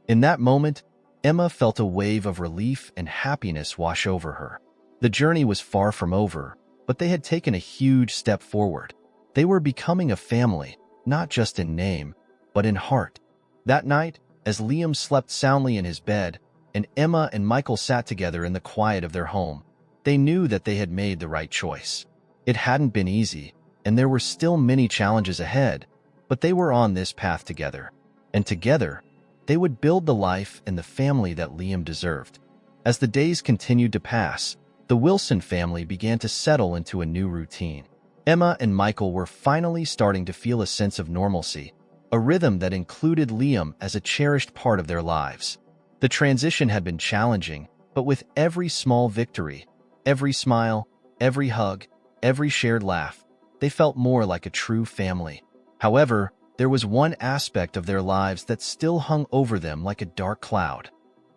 In that moment, Emma felt a wave of relief and happiness wash over her. The journey was far from over, but they had taken a huge step forward. They were becoming a family, not just in name, but in heart. That night, as Liam slept soundly in his bed, and Emma and Michael sat together in the quiet of their home, they knew that they had made the right choice. It hadn't been easy, and there were still many challenges ahead, but they were on this path together. And together, they would build the life and the family that Liam deserved. As the days continued to pass, the Wilson family began to settle into a new routine. Emma and Michael were finally starting to feel a sense of normalcy, a rhythm that included Liam as a cherished part of their lives. The transition had been challenging, but with every small victory, every smile, every hug, every shared laugh, they felt more like a true family. However, there was one aspect of their lives that still hung over them like a dark cloud: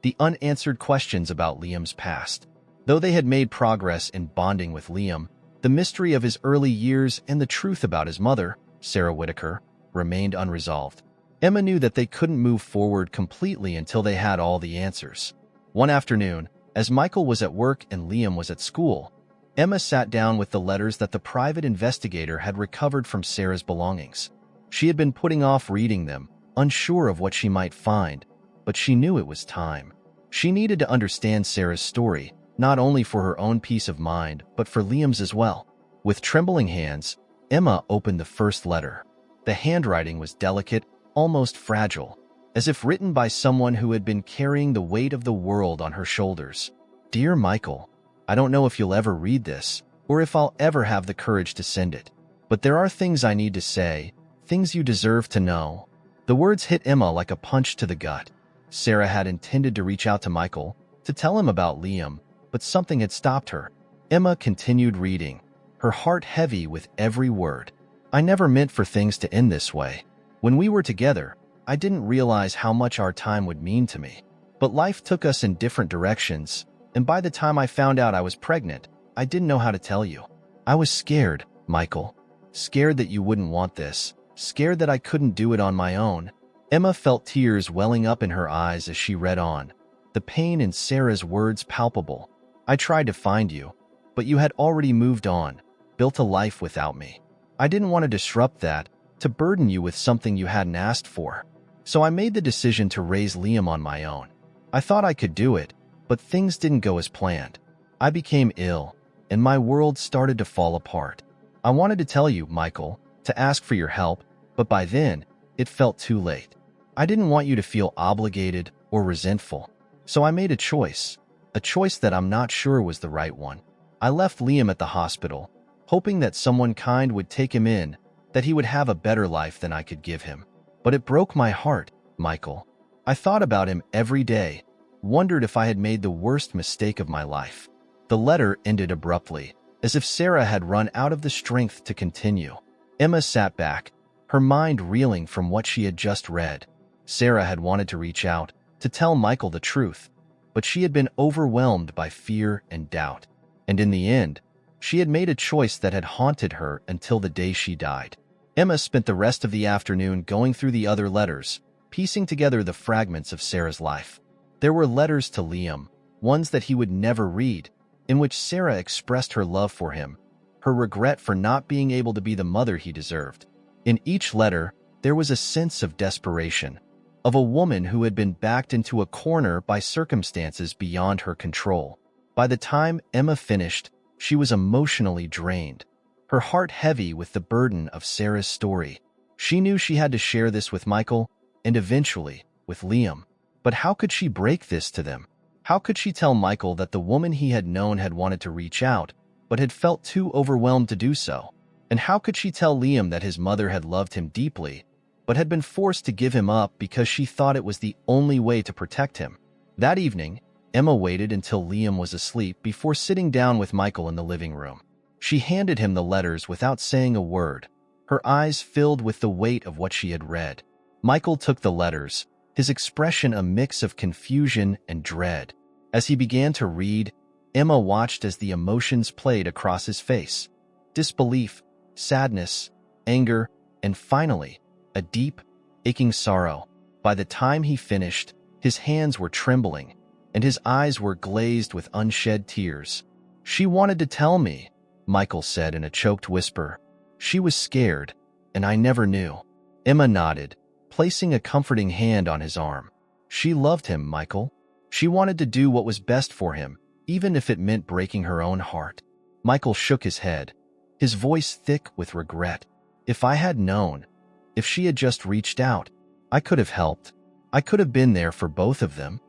the unanswered questions about Liam's past. Though they had made progress in bonding with Liam, the mystery of his early years and the truth about his mother, Sarah Whitaker, remained unresolved. Emma knew that they couldn't move forward completely until they had all the answers. One afternoon, as Michael was at work and Liam was at school, Emma sat down with the letters that the private investigator had recovered from Sarah's belongings. She had been putting off reading them, unsure of what she might find, but she knew it was time. She needed to understand Sarah's story, not only for her own peace of mind, but for Liam's as well. With trembling hands, Emma opened the first letter. The handwriting was delicate, almost fragile, as if written by someone who had been carrying the weight of the world on her shoulders. "Dear Michael, I don't know if you'll ever read this, or if I'll ever have the courage to send it, but there are things I need to say, things you deserve to know." The words hit Emma like a punch to the gut. Sarah had intended to reach out to Michael, to tell him about Liam, but something had stopped her. Emma continued reading, her heart heavy with every word. "I never meant for things to end this way. When we were together, I didn't realize how much our time would mean to me. But life took us in different directions, And by the time I found out I was pregnant, I didn't know how to tell you. I was scared, Michael. Scared that you wouldn't want this. Scared that I couldn't do it on my own." Emma felt tears welling up in her eyes as she read on, the pain in Sarah's words palpable. "I tried to find you, but you had already moved on, built a life without me. I didn't want to disrupt that, to burden you with something you hadn't asked for. So I made the decision to raise Liam on my own. I thought I could do it, but things didn't go as planned. I became ill, and my world started to fall apart. I wanted to tell you, Michael, to ask for your help, but by then, it felt too late. I didn't want you to feel obligated or resentful. So I made a choice that I'm not sure was the right one. I left Liam at the hospital, hoping that someone kind would take him in, that he would have a better life than I could give him. But it broke my heart, Michael. I thought about him every day, wondered if I had made the worst mistake of my life." The letter ended abruptly, as if Sarah had run out of the strength to continue. Emma sat back, her mind reeling from what she had just read. Sarah had wanted to reach out, to tell Michael the truth, but she had been overwhelmed by fear and doubt. And in the end, she had made a choice that had haunted her until the day she died. Emma spent the rest of the afternoon going through the other letters, piecing together the fragments of Sarah's life. There were letters to Liam, ones that he would never read, in which Sarah expressed her love for him, her regret for not being able to be the mother he deserved. In each letter, there was a sense of desperation, of a woman who had been backed into a corner by circumstances beyond her control. By the time Emma finished, she was emotionally drained, her heart heavy with the burden of Sarah's story. She knew she had to share this with Michael, and eventually, with Liam. But how could she break this to them? How could she tell Michael that the woman he had known had wanted to reach out, but had felt too overwhelmed to do so? And how could she tell Liam that his mother had loved him deeply, but had been forced to give him up because she thought it was the only way to protect him? That evening, Emma waited until Liam was asleep before sitting down with Michael in the living room. She handed him the letters without saying a word, her eyes filled with the weight of what she had read. Michael took the letters, his expression a mix of confusion and dread. As he began to read, Emma watched as the emotions played across his face. Disbelief, sadness, anger, and finally, a deep, aching sorrow. By the time he finished, his hands were trembling, and his eyes were glazed with unshed tears. "She wanted to tell me," Michael said in a choked whisper. "She was scared, and I never knew." Emma nodded, placing a comforting hand on his arm. "She loved him, Michael. She wanted to do what was best for him, even if it meant breaking her own heart." Michael shook his head, his voice thick with regret. "If I had known, if she had just reached out, I could have helped. I could have been there for both of them."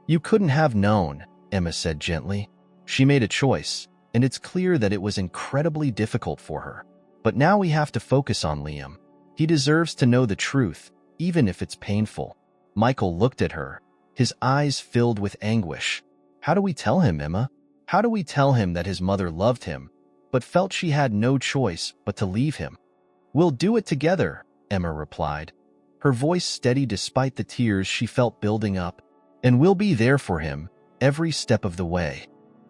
"You couldn't have known," Emma said gently. "She made a choice, and it's clear that it was incredibly difficult for her. But now we have to focus on Liam. He deserves to know the truth, even if it's painful." Michael looked at her, his eyes filled with anguish. "How do we tell him, Emma? How do we tell him that his mother loved him, but felt she had no choice but to leave him?" "We'll do it together," Emma replied, her voice steady despite the tears she felt building up. "And we'll be there for him, every step of the way."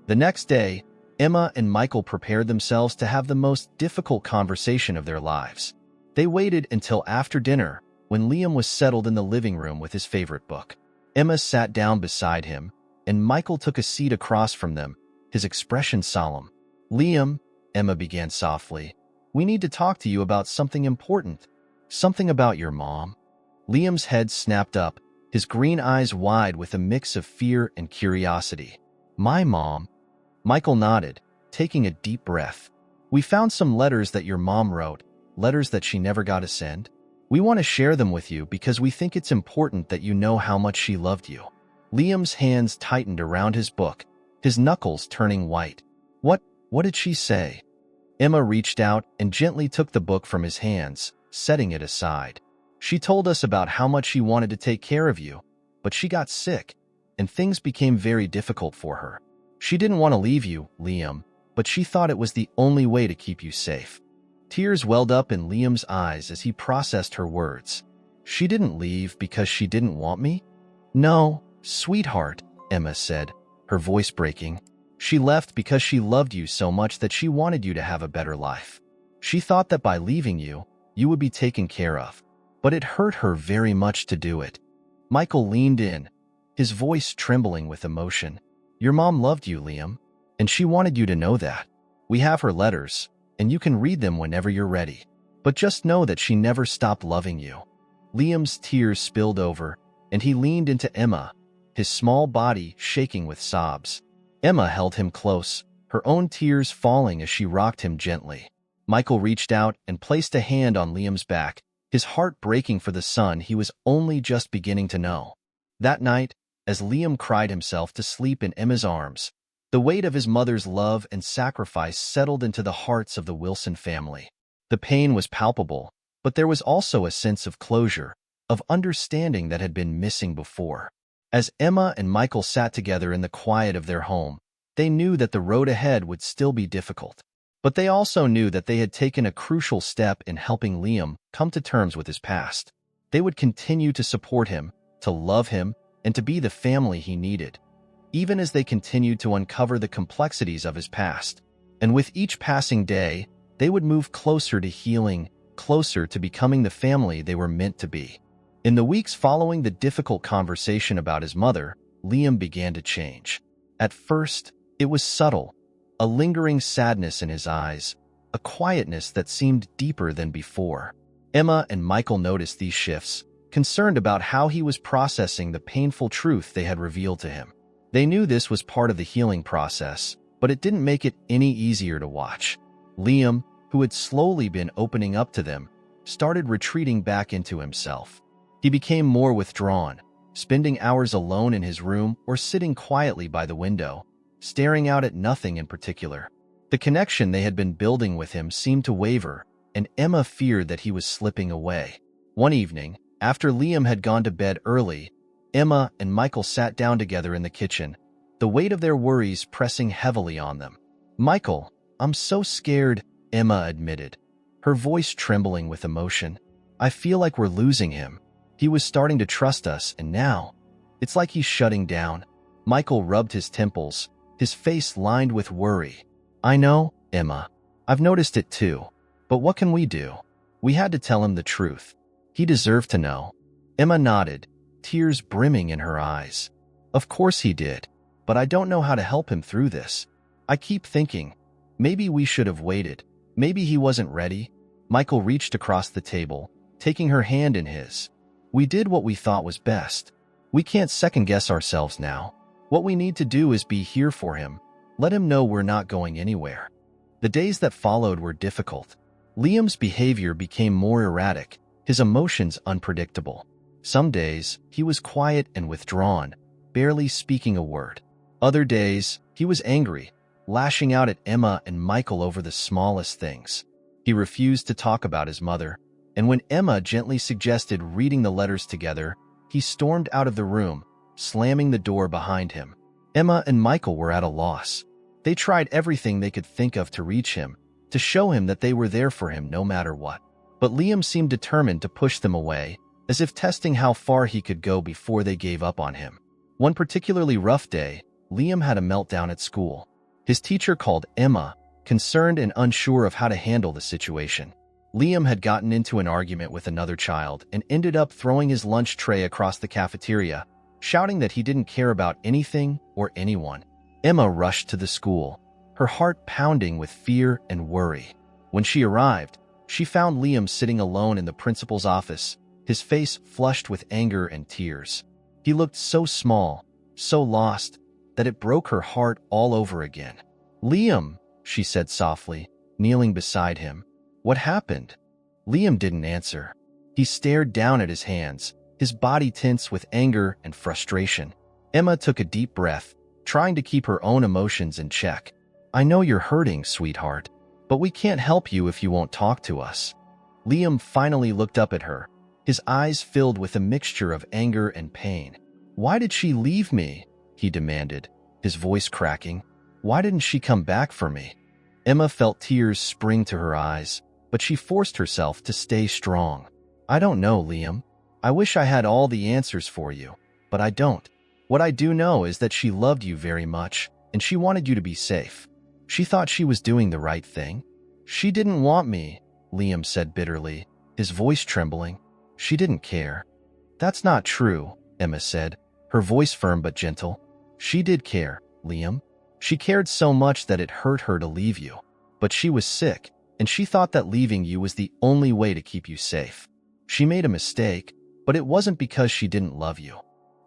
The next day, Emma and Michael prepared themselves to have the most difficult conversation of their lives. They waited until after dinner, when Liam was settled in the living room with his favorite book. Emma sat down beside him, and Michael took a seat across from them, his expression solemn. "Liam," Emma began softly, "we need to talk to you about something important. Something about your mom." Liam's head snapped up, his green eyes wide with a mix of fear and curiosity. "My mom?" Michael nodded, taking a deep breath. "We found some letters that your mom wrote, letters that she never got to send. We want to share them with you because we think it's important that you know how much she loved you." Liam's hands tightened around his book, his knuckles turning white. What did she say?" Emma reached out and gently took the book from his hands, setting it aside. "She told us about how much she wanted to take care of you, but she got sick, and things became very difficult for her. She didn't want to leave you, Liam, but she thought it was the only way to keep you safe." Tears welled up in Liam's eyes as he processed her words. "She didn't leave because she didn't want me?" "No, sweetheart," Emma said, her voice breaking. She left because she loved you so much that she wanted you to have a better life. She thought that by leaving you, you would be taken care of. But it hurt her very much to do it. Michael leaned in, his voice trembling with emotion. Your mom loved you, Liam, and she wanted you to know that. We have her letters, and you can read them whenever you're ready. But just know that she never stopped loving you. Liam's tears spilled over, and he leaned into Emma, his small body shaking with sobs. Emma held him close, her own tears falling as she rocked him gently. Michael reached out and placed a hand on Liam's back, his heart breaking for the son he was only just beginning to know. That night, as Liam cried himself to sleep in Emma's arms, the weight of his mother's love and sacrifice settled into the hearts of the Wilson family. The pain was palpable, but there was also a sense of closure, of understanding that had been missing before. As Emma and Michael sat together in the quiet of their home, they knew that the road ahead would still be difficult. But they also knew that they had taken a crucial step in helping Liam come to terms with his past. They would continue to support him, to love him, and to be the family he needed, even as they continued to uncover the complexities of his past. And with each passing day, they would move closer to healing, closer to becoming the family they were meant to be. In the weeks following the difficult conversation about his mother, Liam began to change. At first, it was subtle, a lingering sadness in his eyes, a quietness that seemed deeper than before. Emma and Michael noticed these shifts, concerned about how he was processing the painful truth they had revealed to him. They knew this was part of the healing process, but it didn't make it any easier to watch. Liam, who had slowly been opening up to them, started retreating back into himself. He became more withdrawn, spending hours alone in his room or sitting quietly by the window, staring out at nothing in particular. The connection they had been building with him seemed to waver, and Emma feared that he was slipping away. One evening, after Liam had gone to bed early, Emma and Michael sat down together in the kitchen, the weight of their worries pressing heavily on them. "Michael, I'm so scared," Emma admitted, her voice trembling with emotion. "I feel like we're losing him. He was starting to trust us, and now, it's like he's shutting down." Michael rubbed his temples, his face lined with worry. "I know, Emma. I've noticed it too. But what can we do? We had to tell him the truth. He deserved to know." Emma nodded, tears brimming in her eyes. "Of course he did, but I don't know how to help him through this. I keep thinking, maybe we should have waited. Maybe he wasn't ready." Michael reached across the table, taking her hand in his. "We did what we thought was best. We can't second-guess ourselves now. What we need to do is be here for him, let him know we're not going anywhere." The days that followed were difficult. Liam's behavior became more erratic, his emotions unpredictable. Some days, he was quiet and withdrawn, barely speaking a word. Other days, he was angry, lashing out at Emma and Michael over the smallest things. He refused to talk about his mother, and when Emma gently suggested reading the letters together, he stormed out of the room, slamming the door behind him. Emma and Michael were at a loss. They tried everything they could think of to reach him, to show him that they were there for him no matter what. But Liam seemed determined to push them away, as if testing how far he could go before they gave up on him. One particularly rough day, Liam had a meltdown at school. His teacher called Emma, concerned and unsure of how to handle the situation. Liam had gotten into an argument with another child and ended up throwing his lunch tray across the cafeteria, shouting that he didn't care about anything or anyone. Emma rushed to the school, her heart pounding with fear and worry. When she arrived, she found Liam sitting alone in the principal's office, his face flushed with anger and tears. He looked so small, so lost, that it broke her heart all over again. "Liam," she said softly, kneeling beside him. "What happened?" Liam didn't answer. He stared down at his hands, his body tense with anger and frustration. Emma took a deep breath, trying to keep her own emotions in check. "I know you're hurting, sweetheart, but we can't help you if you won't talk to us." Liam finally looked up at her, his eyes filled with a mixture of anger and pain. "Why did she leave me?" he demanded, his voice cracking. "Why didn't she come back for me?" Emma felt tears spring to her eyes, but she forced herself to stay strong. "I don't know, Liam. I wish I had all the answers for you, but I don't. What I do know is that she loved you very much, and she wanted you to be safe. She thought she was doing the right thing. She didn't want me, Liam said bitterly, his voice trembling. She didn't care. That's not true, Emma said, her voice firm but gentle. She did care, Liam. She cared so much that it hurt her to leave you. But she was sick, and she thought that leaving you was the only way to keep you safe. She made a mistake, but it wasn't because she didn't love you.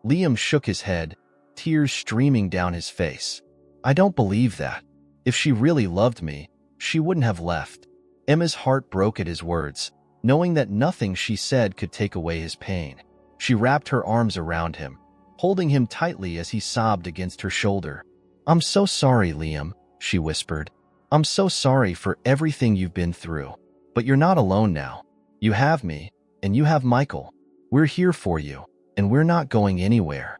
Liam shook his head, tears streaming down his face. I don't believe that. If she really loved me, she wouldn't have left. Emma's heart broke at his words, knowing that nothing she said could take away his pain. She wrapped her arms around him, holding him tightly as he sobbed against her shoulder. I'm so sorry, Liam, she whispered. I'm so sorry for everything you've been through. But you're not alone now. You have me, and you have Michael. We're here for you, and we're not going anywhere.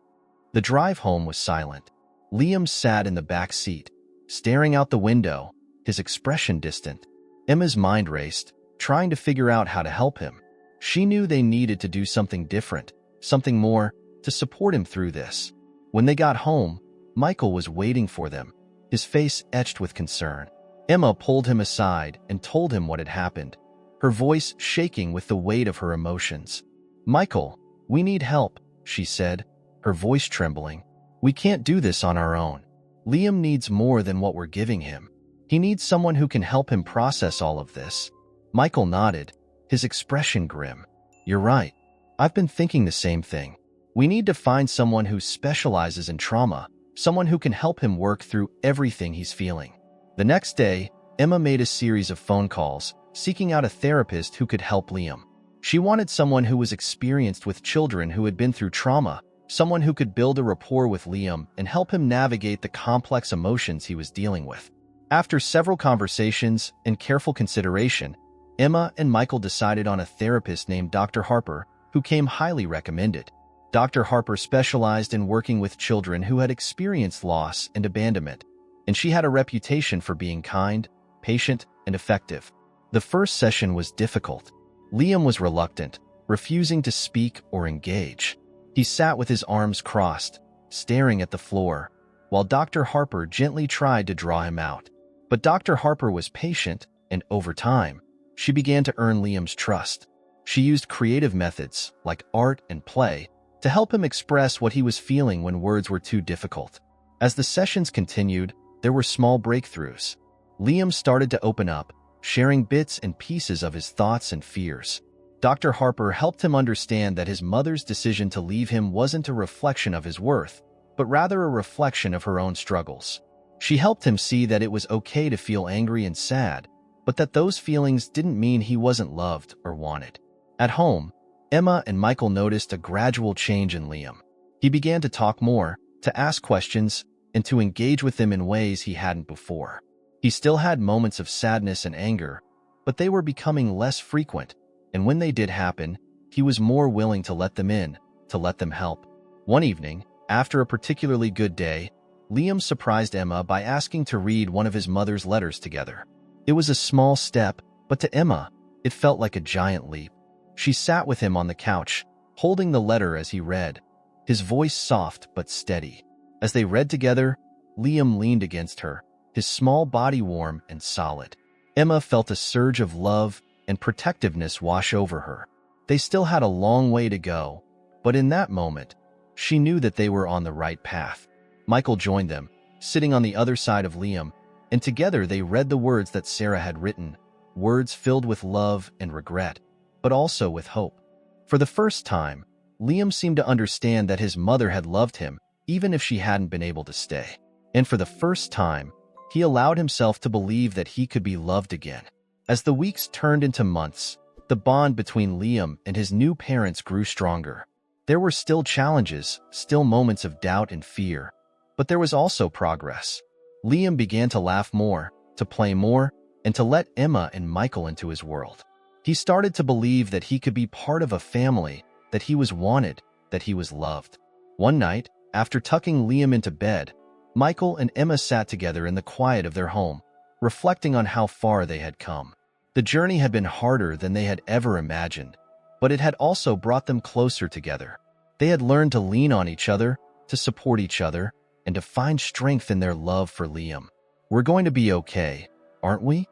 The drive home was silent. Liam sat in the back seat, staring out the window, his expression distant. Emma's mind raced, trying to figure out how to help him. She knew they needed to do something different, something more, to support him through this. When they got home, Michael was waiting for them, his face etched with concern. Emma pulled him aside and told him what had happened, her voice shaking with the weight of her emotions. Michael, we need help, she said, her voice trembling. We can't do this on our own. Liam needs more than what we're giving him. He needs someone who can help him process all of this. Michael nodded, his expression grim. You're right. I've been thinking the same thing. We need to find someone who specializes in trauma, someone who can help him work through everything he's feeling. The next day, Emma made a series of phone calls, seeking out a therapist who could help Liam. She wanted someone who was experienced with children who had been through trauma, someone who could build a rapport with Liam and help him navigate the complex emotions he was dealing with. After several conversations and careful consideration, Emma and Michael decided on a therapist named Dr. Harper, who came highly recommended. Dr. Harper specialized in working with children who had experienced loss and abandonment, and she had a reputation for being kind, patient, and effective. The first session was difficult. Liam was reluctant, refusing to speak or engage. He sat with his arms crossed, staring at the floor, while Dr. Harper gently tried to draw him out. But Dr. Harper was patient, and over time, she began to earn Liam's trust. She used creative methods, like art and play, to help him express what he was feeling when words were too difficult. As the sessions continued, there were small breakthroughs. Liam started to open up, sharing bits and pieces of his thoughts and fears. Dr. Harper helped him understand that his mother's decision to leave him wasn't a reflection of his worth, but rather a reflection of her own struggles. She helped him see that it was okay to feel angry and sad, but that those feelings didn't mean he wasn't loved or wanted. At home, Emma and Michael noticed a gradual change in Liam. He began to talk more, to ask questions, and to engage with them in ways he hadn't before. He still had moments of sadness and anger, but they were becoming less frequent, and when they did happen, he was more willing to let them in, to let them help. One evening, after a particularly good day, Liam surprised Emma by asking to read one of his mother's letters together. It was a small step, but to Emma, it felt like a giant leap. She sat with him on the couch, holding the letter as he read, his voice soft but steady. As they read together, Liam leaned against her, his small body warm and solid. Emma felt a surge of love and protectiveness wash over her. They still had a long way to go, but in that moment, she knew that they were on the right path. Michael joined them, sitting on the other side of Liam, and together they read the words that Sarah had written, words filled with love and regret, but also with hope. For the first time, Liam seemed to understand that his mother had loved him, even if she hadn't been able to stay. And for the first time, he allowed himself to believe that he could be loved again. As the weeks turned into months, the bond between Liam and his new parents grew stronger. There were still challenges, still moments of doubt and fear, but there was also progress. Liam began to laugh more, to play more, and to let Emma and Michael into his world. He started to believe that he could be part of a family, that he was wanted, that he was loved. One night, after tucking Liam into bed, Michael and Emma sat together in the quiet of their home, reflecting on how far they had come. The journey had been harder than they had ever imagined, but it had also brought them closer together. They had learned to lean on each other, to support each other, and to find strength in their love for Liam. "We're going to be okay, aren't we?"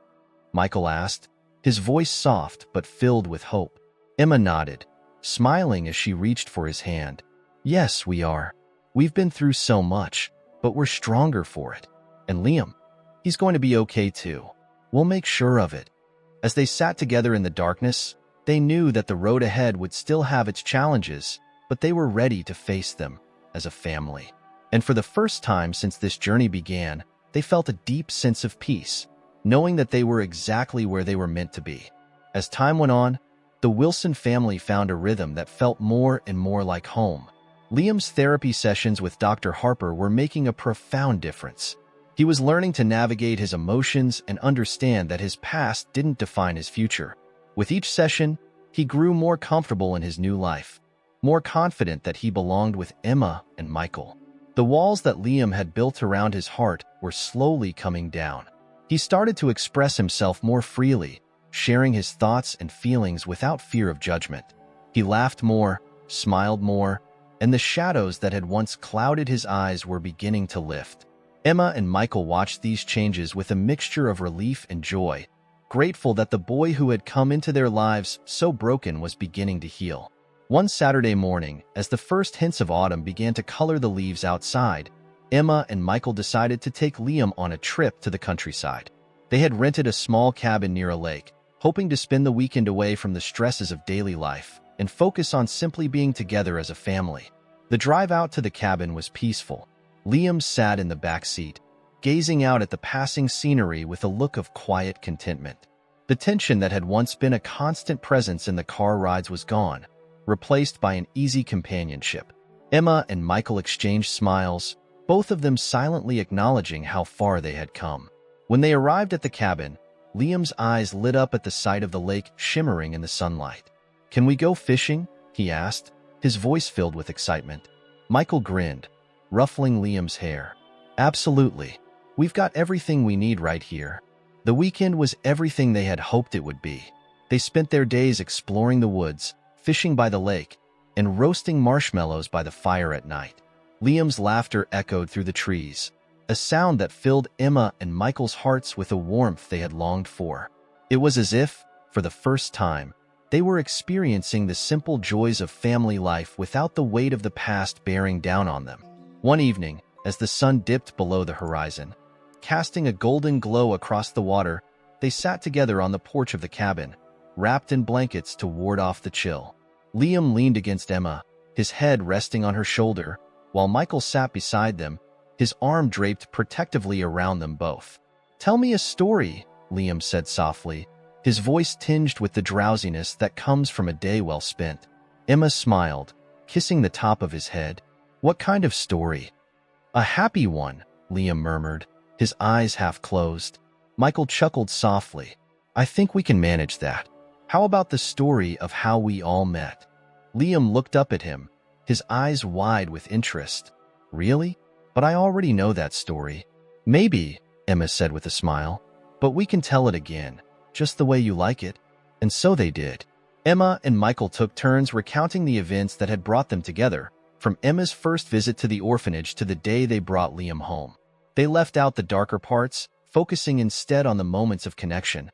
Michael asked, his voice soft but filled with hope. Emma nodded, smiling as she reached for his hand. "Yes, we are. We've been through so much, but we're stronger for it. And Liam, he's going to be okay too. We'll make sure of it." As they sat together in the darkness, they knew that the road ahead would still have its challenges, but they were ready to face them as a family. And for the first time since this journey began, they felt a deep sense of peace, knowing that they were exactly where they were meant to be. As time went on, the Wilson family found a rhythm that felt more and more like home. Liam's therapy sessions with Dr. Harper were making a profound difference. He was learning to navigate his emotions and understand that his past didn't define his future. With each session, he grew more comfortable in his new life, more confident that he belonged with Emma and Michael. The walls that Liam had built around his heart were slowly coming down. He started to express himself more freely, sharing his thoughts and feelings without fear of judgment. He laughed more, smiled more, and the shadows that had once clouded his eyes were beginning to lift. Emma and Michael watched these changes with a mixture of relief and joy, grateful that the boy who had come into their lives so broken was beginning to heal. One Saturday morning, as the first hints of autumn began to color the leaves outside, Emma and Michael decided to take Liam on a trip to the countryside. They had rented a small cabin near a lake, hoping to spend the weekend away from the stresses of daily life and focus on simply being together as a family. The drive out to the cabin was peaceful. Liam sat in the back seat, gazing out at the passing scenery with a look of quiet contentment. The tension that had once been a constant presence in the car rides was gone, replaced by an easy companionship. Emma and Michael exchanged smiles, both of them silently acknowledging how far they had come. When they arrived at the cabin, Liam's eyes lit up at the sight of the lake shimmering in the sunlight. "Can we go fishing?" he asked, his voice filled with excitement. Michael grinned, ruffling Liam's hair. "Absolutely. We've got everything we need right here." The weekend was everything they had hoped it would be. They spent their days exploring the woods, fishing by the lake, and roasting marshmallows by the fire at night. Liam's laughter echoed through the trees, a sound that filled Emma and Michael's hearts with a warmth they had longed for. It was as if, for the first time, they were experiencing the simple joys of family life without the weight of the past bearing down on them. One evening, as the sun dipped below the horizon, casting a golden glow across the water, they sat together on the porch of the cabin, wrapped in blankets to ward off the chill. Liam leaned against Emma, his head resting on her shoulder, while Michael sat beside them, his arm draped protectively around them both. "Tell me a story," Liam said softly, his voice tinged with the drowsiness that comes from a day well spent. Emma smiled, kissing the top of his head. "What kind of story?" "A happy one," Liam murmured, his eyes half closed. Michael chuckled softly. "I think we can manage that. How about the story of how we all met?" Liam looked up at him, his eyes wide with interest. "Really? But I already know that story." "Maybe," Emma said with a smile, "but we can tell it again, just the way you like it." And so they did. Emma and Michael took turns recounting the events that had brought them together, from Emma's first visit to the orphanage to the day they brought Liam home. They left out the darker parts, focusing instead on the moments of connection,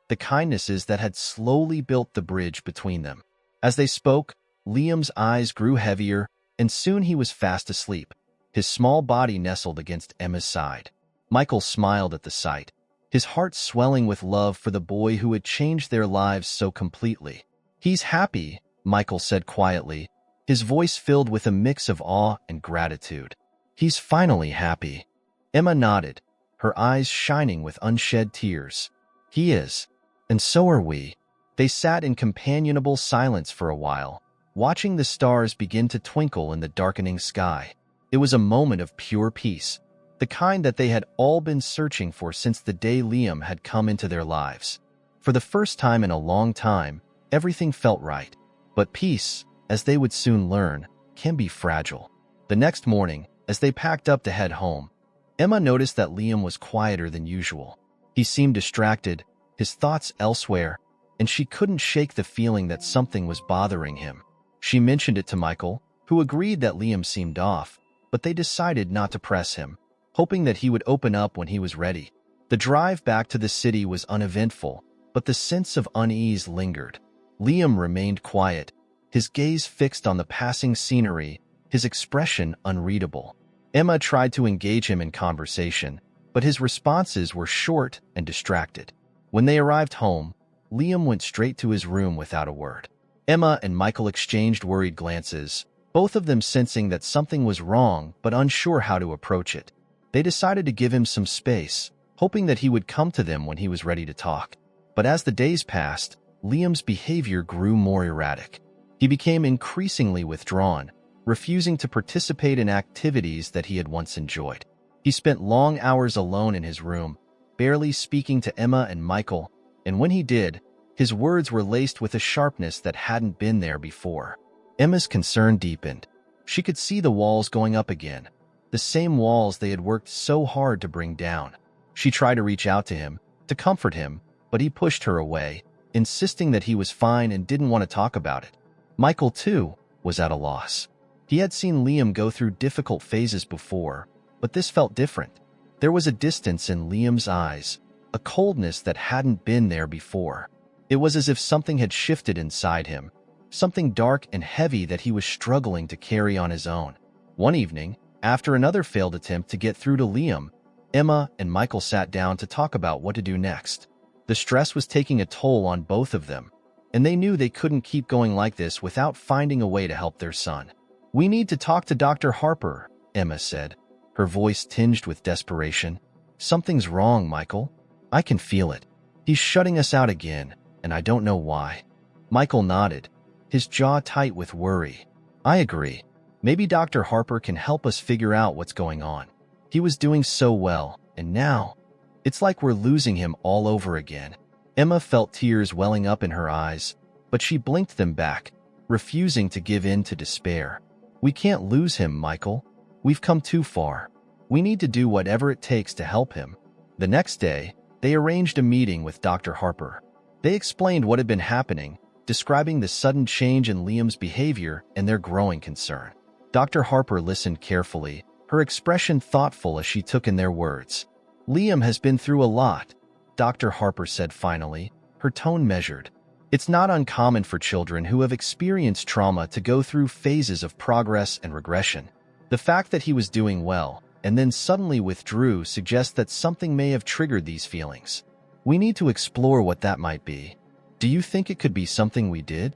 the kindnesses that had slowly built the bridge between them. As they spoke, Liam's eyes grew heavier, and soon he was fast asleep, his small body nestled against Emma's side. Michael smiled at the sight, his heart swelling with love for the boy who had changed their lives so completely. "He's happy," Michael said quietly, his voice filled with a mix of awe and gratitude. "He's finally happy." Emma nodded, her eyes shining with unshed tears. "He is. And so are we." They sat in companionable silence for a while, watching the stars begin to twinkle in the darkening sky. It was a moment of pure peace, the kind that they had all been searching for since the day Liam had come into their lives. For the first time in a long time, everything felt right. But peace, as they would soon learn, can be fragile. The next morning, as they packed up to head home, Emma noticed that Liam was quieter than usual. He seemed distracted, his thoughts elsewhere, and she couldn't shake the feeling that something was bothering him. She mentioned it to Michael, who agreed that Liam seemed off, but they decided not to press him, hoping that he would open up when he was ready. The drive back to the city was uneventful, but the sense of unease lingered. Liam remained quiet, his gaze fixed on the passing scenery, his expression unreadable. Emma tried to engage him in conversation, but his responses were short and distracted. When they arrived home, Liam went straight to his room without a word. Emma and Michael exchanged worried glances, both of them sensing that something was wrong but unsure how to approach it. They decided to give him some space, hoping that he would come to them when he was ready to talk. But as the days passed, Liam's behavior grew more erratic. He became increasingly withdrawn, refusing to participate in activities that he had once enjoyed. He spent long hours alone in his room, barely speaking to Emma and Michael, and when he did, his words were laced with a sharpness that hadn't been there before. Emma's concern deepened. She could see the walls going up again, the same walls they had worked so hard to bring down. She tried to reach out to him, to comfort him, but he pushed her away, insisting that he was fine and didn't want to talk about it. Michael, too, was at a loss. He had seen Liam go through difficult phases before, but this felt different. There was a distance in Liam's eyes, a coldness that hadn't been there before. It was as if something had shifted inside him, something dark and heavy that he was struggling to carry on his own. One evening, after another failed attempt to get through to Liam, Emma and Michael sat down to talk about what to do next. The stress was taking a toll on both of them, and they knew they couldn't keep going like this without finding a way to help their son. "We need to talk to Dr. Harper," Emma said, her voice tinged with desperation. "Something's wrong, Michael. I can feel it. He's shutting us out again, and I don't know why." Michael nodded, his jaw tight with worry. "I agree. Maybe Dr. Harper can help us figure out what's going on. He was doing so well, and now, it's like we're losing him all over again." Emma felt tears welling up in her eyes, but she blinked them back, refusing to give in to despair. "We can't lose him, Michael. We've come too far. We need to do whatever it takes to help him." The next day, they arranged a meeting with Dr. Harper. They explained what had been happening, describing the sudden change in Liam's behavior and their growing concern. Dr. Harper listened carefully, her expression thoughtful as she took in their words. "Liam has been through a lot," Dr. Harper said finally, her tone measured. "It's not uncommon for children who have experienced trauma to go through phases of progress and regression. The fact that he was doing well and then suddenly withdrew suggests that something may have triggered these feelings. We need to explore what that might be. Do you think it could be something we did?"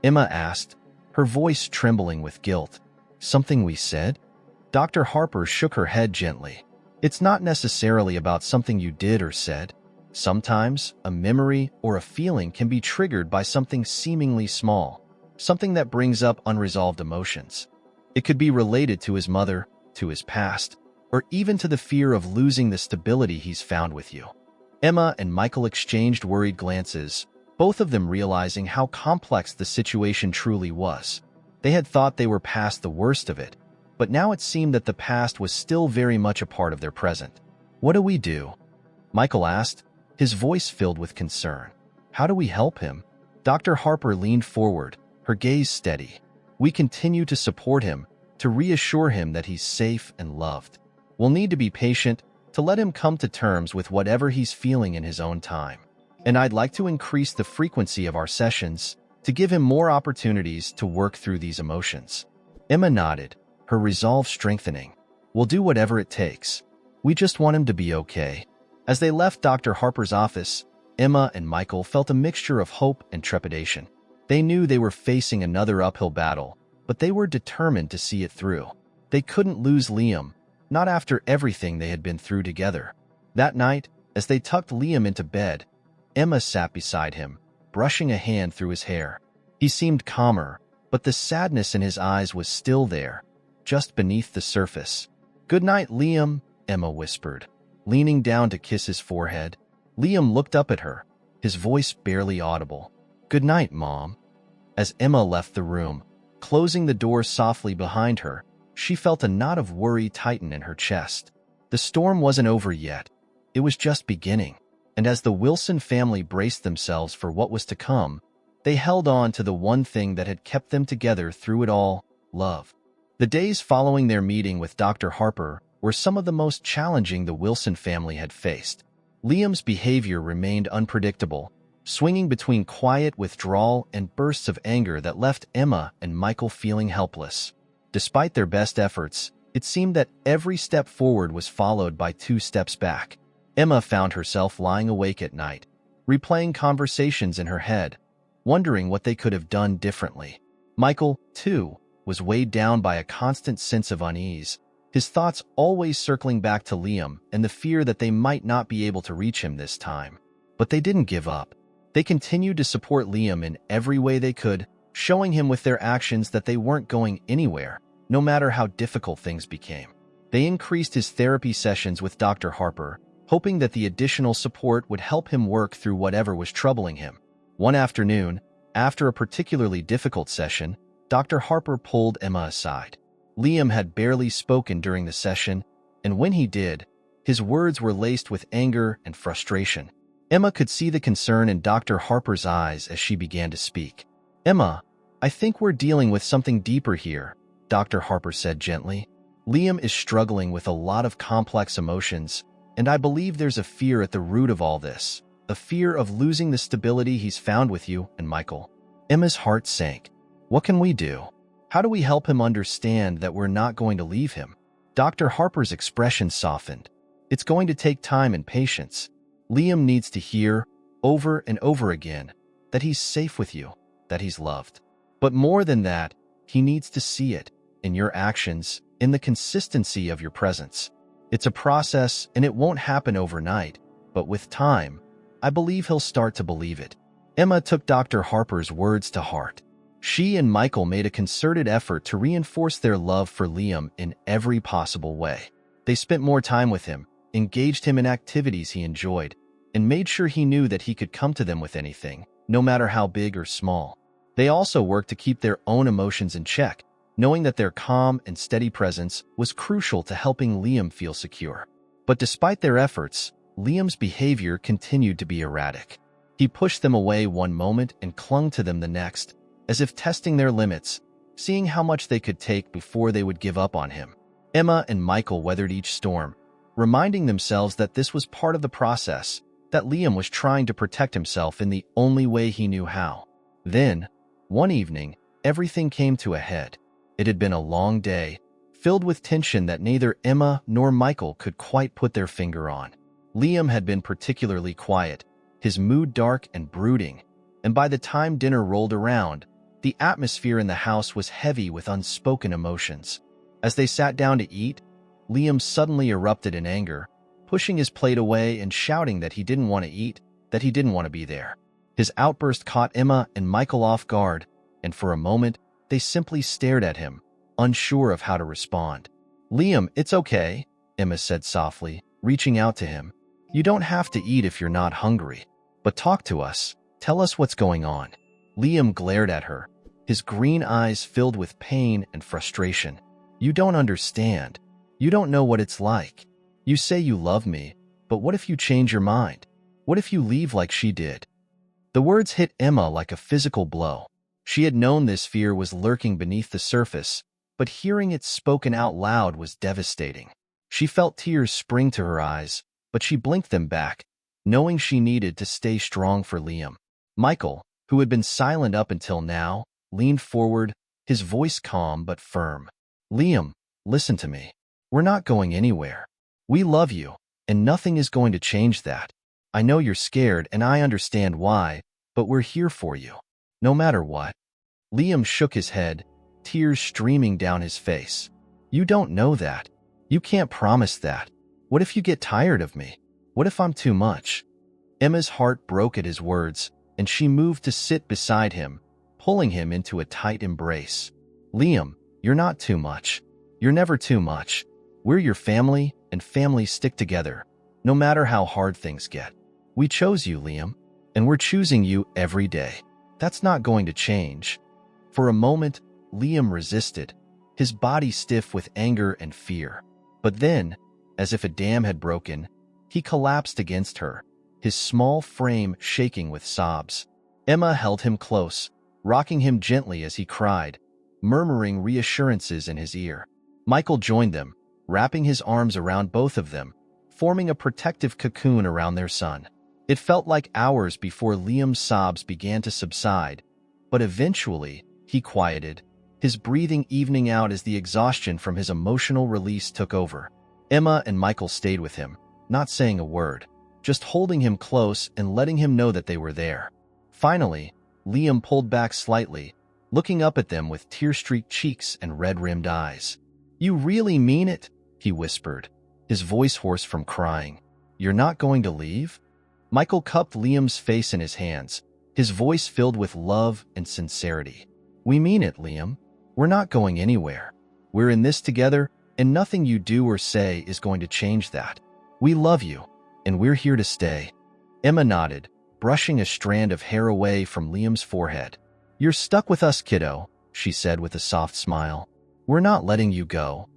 Emma asked, her voice trembling with guilt. "Something we said?" Dr. Harper shook her head gently. "It's not necessarily about something you did or said. Sometimes, a memory or a feeling can be triggered by something seemingly small, something that brings up unresolved emotions. It could be related to his mother, to his past, or even to the fear of losing the stability he's found with you." Emma and Michael exchanged worried glances, both of them realizing how complex the situation truly was. They had thought they were past the worst of it, but now it seemed that the past was still very much a part of their present. "What do we do?" Michael asked, his voice filled with concern. "How do we help him?" Dr. Harper leaned forward, her gaze steady. "We continue to support him, to reassure him that he's safe and loved. We'll need to be patient, to let him come to terms with whatever he's feeling in his own time. And I'd like to increase the frequency of our sessions, to give him more opportunities to work through these emotions." Emma nodded, her resolve strengthening. "We'll do whatever it takes. We just want him to be okay." As they left Dr. Harper's office, Emma and Michael felt a mixture of hope and trepidation. They knew they were facing another uphill battle, but they were determined to see it through. They couldn't lose Liam, not after everything they had been through together. That night, as they tucked Liam into bed, Emma sat beside him, brushing a hand through his hair. He seemed calmer, but the sadness in his eyes was still there, just beneath the surface. "Good night, Liam," Emma whispered, leaning down to kiss his forehead. Liam looked up at her, his voice barely audible. "Good night, Mom." As Emma left the room, closing the door softly behind her, she felt a knot of worry tighten in her chest. The storm wasn't over yet. It was just beginning. And as the Wilson family braced themselves for what was to come, they held on to the one thing that had kept them together through it all: love. The days following their meeting with Dr. Harper were some of the most challenging the Wilson family had faced. Liam's behavior remained unpredictable, swinging between quiet withdrawal and bursts of anger that left Emma and Michael feeling helpless. Despite their best efforts, it seemed that every step forward was followed by 2 steps back. Emma found herself lying awake at night, replaying conversations in her head, wondering what they could have done differently. Michael, too, was weighed down by a constant sense of unease, his thoughts always circling back to Liam and the fear that they might not be able to reach him this time. But they didn't give up. They continued to support Liam in every way they could, showing him with their actions that they weren't going anywhere, no matter how difficult things became. They increased his therapy sessions with Dr. Harper, hoping that the additional support would help him work through whatever was troubling him. One afternoon, after a particularly difficult session, Dr. Harper pulled Emma aside. Liam had barely spoken during the session, and when he did, his words were laced with anger and frustration. Emma could see the concern in Dr. Harper's eyes as she began to speak. "Emma, I think we're dealing with something deeper here," Dr. Harper said gently. "Liam is struggling with a lot of complex emotions, and I believe there's a fear at the root of all this, a fear of losing the stability he's found with you and Michael." Emma's heart sank. "What can we do? How do we help him understand that we're not going to leave him?" Dr. Harper's expression softened. "It's going to take time and patience. Liam needs to hear, over and over again, that he's safe with you, that he's loved. But more than that, he needs to see it, in your actions, in the consistency of your presence. It's a process, and it won't happen overnight, but with time, I believe he'll start to believe it." Emma took Dr. Harper's words to heart. She and Michael made a concerted effort to reinforce their love for Liam in every possible way. They spent more time with him, engaged him in activities he enjoyed, and made sure he knew that he could come to them with anything, no matter how big or small. They also worked to keep their own emotions in check, knowing that their calm and steady presence was crucial to helping Liam feel secure. But despite their efforts, Liam's behavior continued to be erratic. He pushed them away one moment and clung to them the next, as if testing their limits, seeing how much they could take before they would give up on him. Emma and Michael weathered each storm, reminding themselves that this was part of the process, that Liam was trying to protect himself in the only way he knew how. Then, one evening, everything came to a head. It had been a long day, filled with tension that neither Emma nor Michael could quite put their finger on. Liam had been particularly quiet, his mood dark and brooding, and by the time dinner rolled around, the atmosphere in the house was heavy with unspoken emotions. As they sat down to eat, Liam suddenly erupted in anger, pushing his plate away and shouting that he didn't want to eat, that he didn't want to be there. His outburst caught Emma and Michael off guard, and for a moment, they simply stared at him, unsure of how to respond. "Liam, it's okay," Emma said softly, reaching out to him. "You don't have to eat if you're not hungry. But talk to us. Tell us what's going on." Liam glared at her, his green eyes filled with pain and frustration. "You don't understand. You don't know what it's like. You say you love me, but what if you change your mind? What if you leave like she did?" The words hit Emma like a physical blow. She had known this fear was lurking beneath the surface, but hearing it spoken out loud was devastating. She felt tears spring to her eyes, but she blinked them back, knowing she needed to stay strong for Liam. Michael, who had been silent up until now, leaned forward, his voice calm but firm. "Liam, listen to me. We're not going anywhere. We love you, and nothing is going to change that. I know you're scared, and I understand why, but we're here for you, no matter what." Liam shook his head, tears streaming down his face. "You don't know that. You can't promise that. What if you get tired of me? What if I'm too much?" Emma's heart broke at his words, and she moved to sit beside him, pulling him into a tight embrace. "Liam, you're not too much. You're never too much. We're your family, and families stick together, no matter how hard things get. We chose you, Liam, and we're choosing you every day. That's not going to change." For a moment, Liam resisted, his body stiff with anger and fear. But then, as if a dam had broken, he collapsed against her, his small frame shaking with sobs. Emma held him close, rocking him gently as he cried, murmuring reassurances in his ear. Michael joined them, wrapping his arms around both of them, forming a protective cocoon around their son. It felt like hours before Liam's sobs began to subside, but eventually, he quieted, his breathing evening out as the exhaustion from his emotional release took over. Emma and Michael stayed with him, not saying a word, just holding him close and letting him know that they were there. Finally, Liam pulled back slightly, looking up at them with tear-streaked cheeks and red-rimmed eyes. "You really mean it?" he whispered, his voice hoarse from crying. "You're not going to leave?" Michael cupped Liam's face in his hands, his voice filled with love and sincerity. "We mean it, Liam. We're not going anywhere. We're in this together, and nothing you do or say is going to change that. We love you, and we're here to stay." Emma nodded, brushing a strand of hair away from Liam's forehead. "You're stuck with us, kiddo," she said with a soft smile. "We're not letting you go."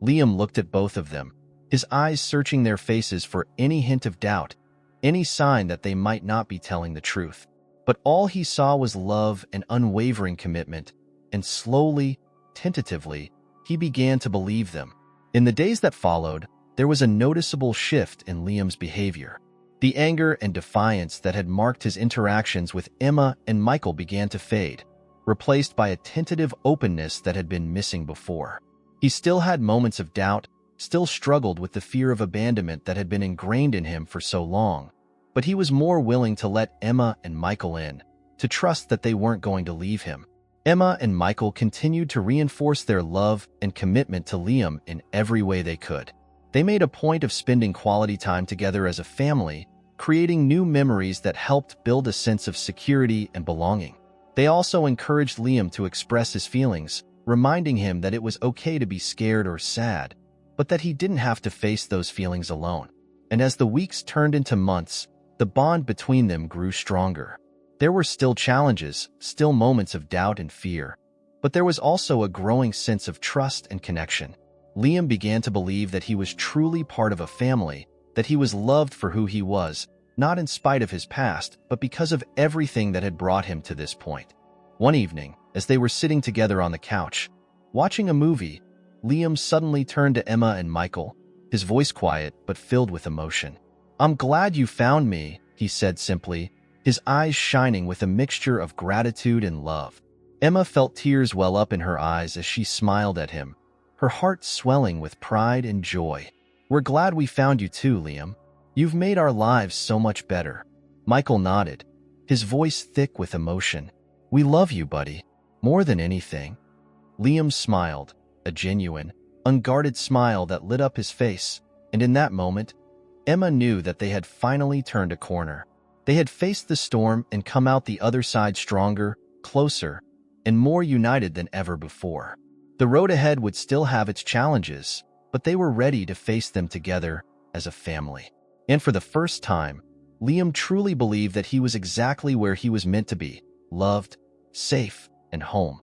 Liam looked at both of them, his eyes searching their faces for any hint of doubt, any sign that they might not be telling the truth. But all he saw was love and unwavering commitment, and slowly, tentatively, he began to believe them. In the days that followed, there was a noticeable shift in Liam's behavior. The anger and defiance that had marked his interactions with Emma and Michael began to fade, replaced by a tentative openness that had been missing before. He still had moments of doubt, still struggled with the fear of abandonment that had been ingrained in him for so long, but he was more willing to let Emma and Michael in, to trust that they weren't going to leave him. Emma and Michael continued to reinforce their love and commitment to Liam in every way they could. They made a point of spending quality time together as a family, creating new memories that helped build a sense of security and belonging. They also encouraged Liam to express his feelings, reminding him that it was okay to be scared or sad, but that he didn't have to face those feelings alone. And as the weeks turned into months, the bond between them grew stronger. There were still challenges, still moments of doubt and fear, but there was also a growing sense of trust and connection. Liam began to believe that he was truly part of a family, that he was loved for who he was, not in spite of his past, but because of everything that had brought him to this point. One evening, as they were sitting together on the couch, watching a movie, Liam suddenly turned to Emma and Michael, his voice quiet but filled with emotion. "I'm glad you found me," he said simply, his eyes shining with a mixture of gratitude and love. Emma felt tears well up in her eyes as she smiled at him, her heart swelling with pride and joy. "We're glad we found you too, Liam. You've made our lives so much better." Michael nodded, his voice thick with emotion. "We love you, buddy, more than anything." Liam smiled, a genuine, unguarded smile that lit up his face, and in that moment, Emma knew that they had finally turned a corner. They had faced the storm and come out the other side stronger, closer, and more united than ever before. The road ahead would still have its challenges, but they were ready to face them together as a family. And for the first time, Liam truly believed that he was exactly where he was meant to be, loved, safe, and home.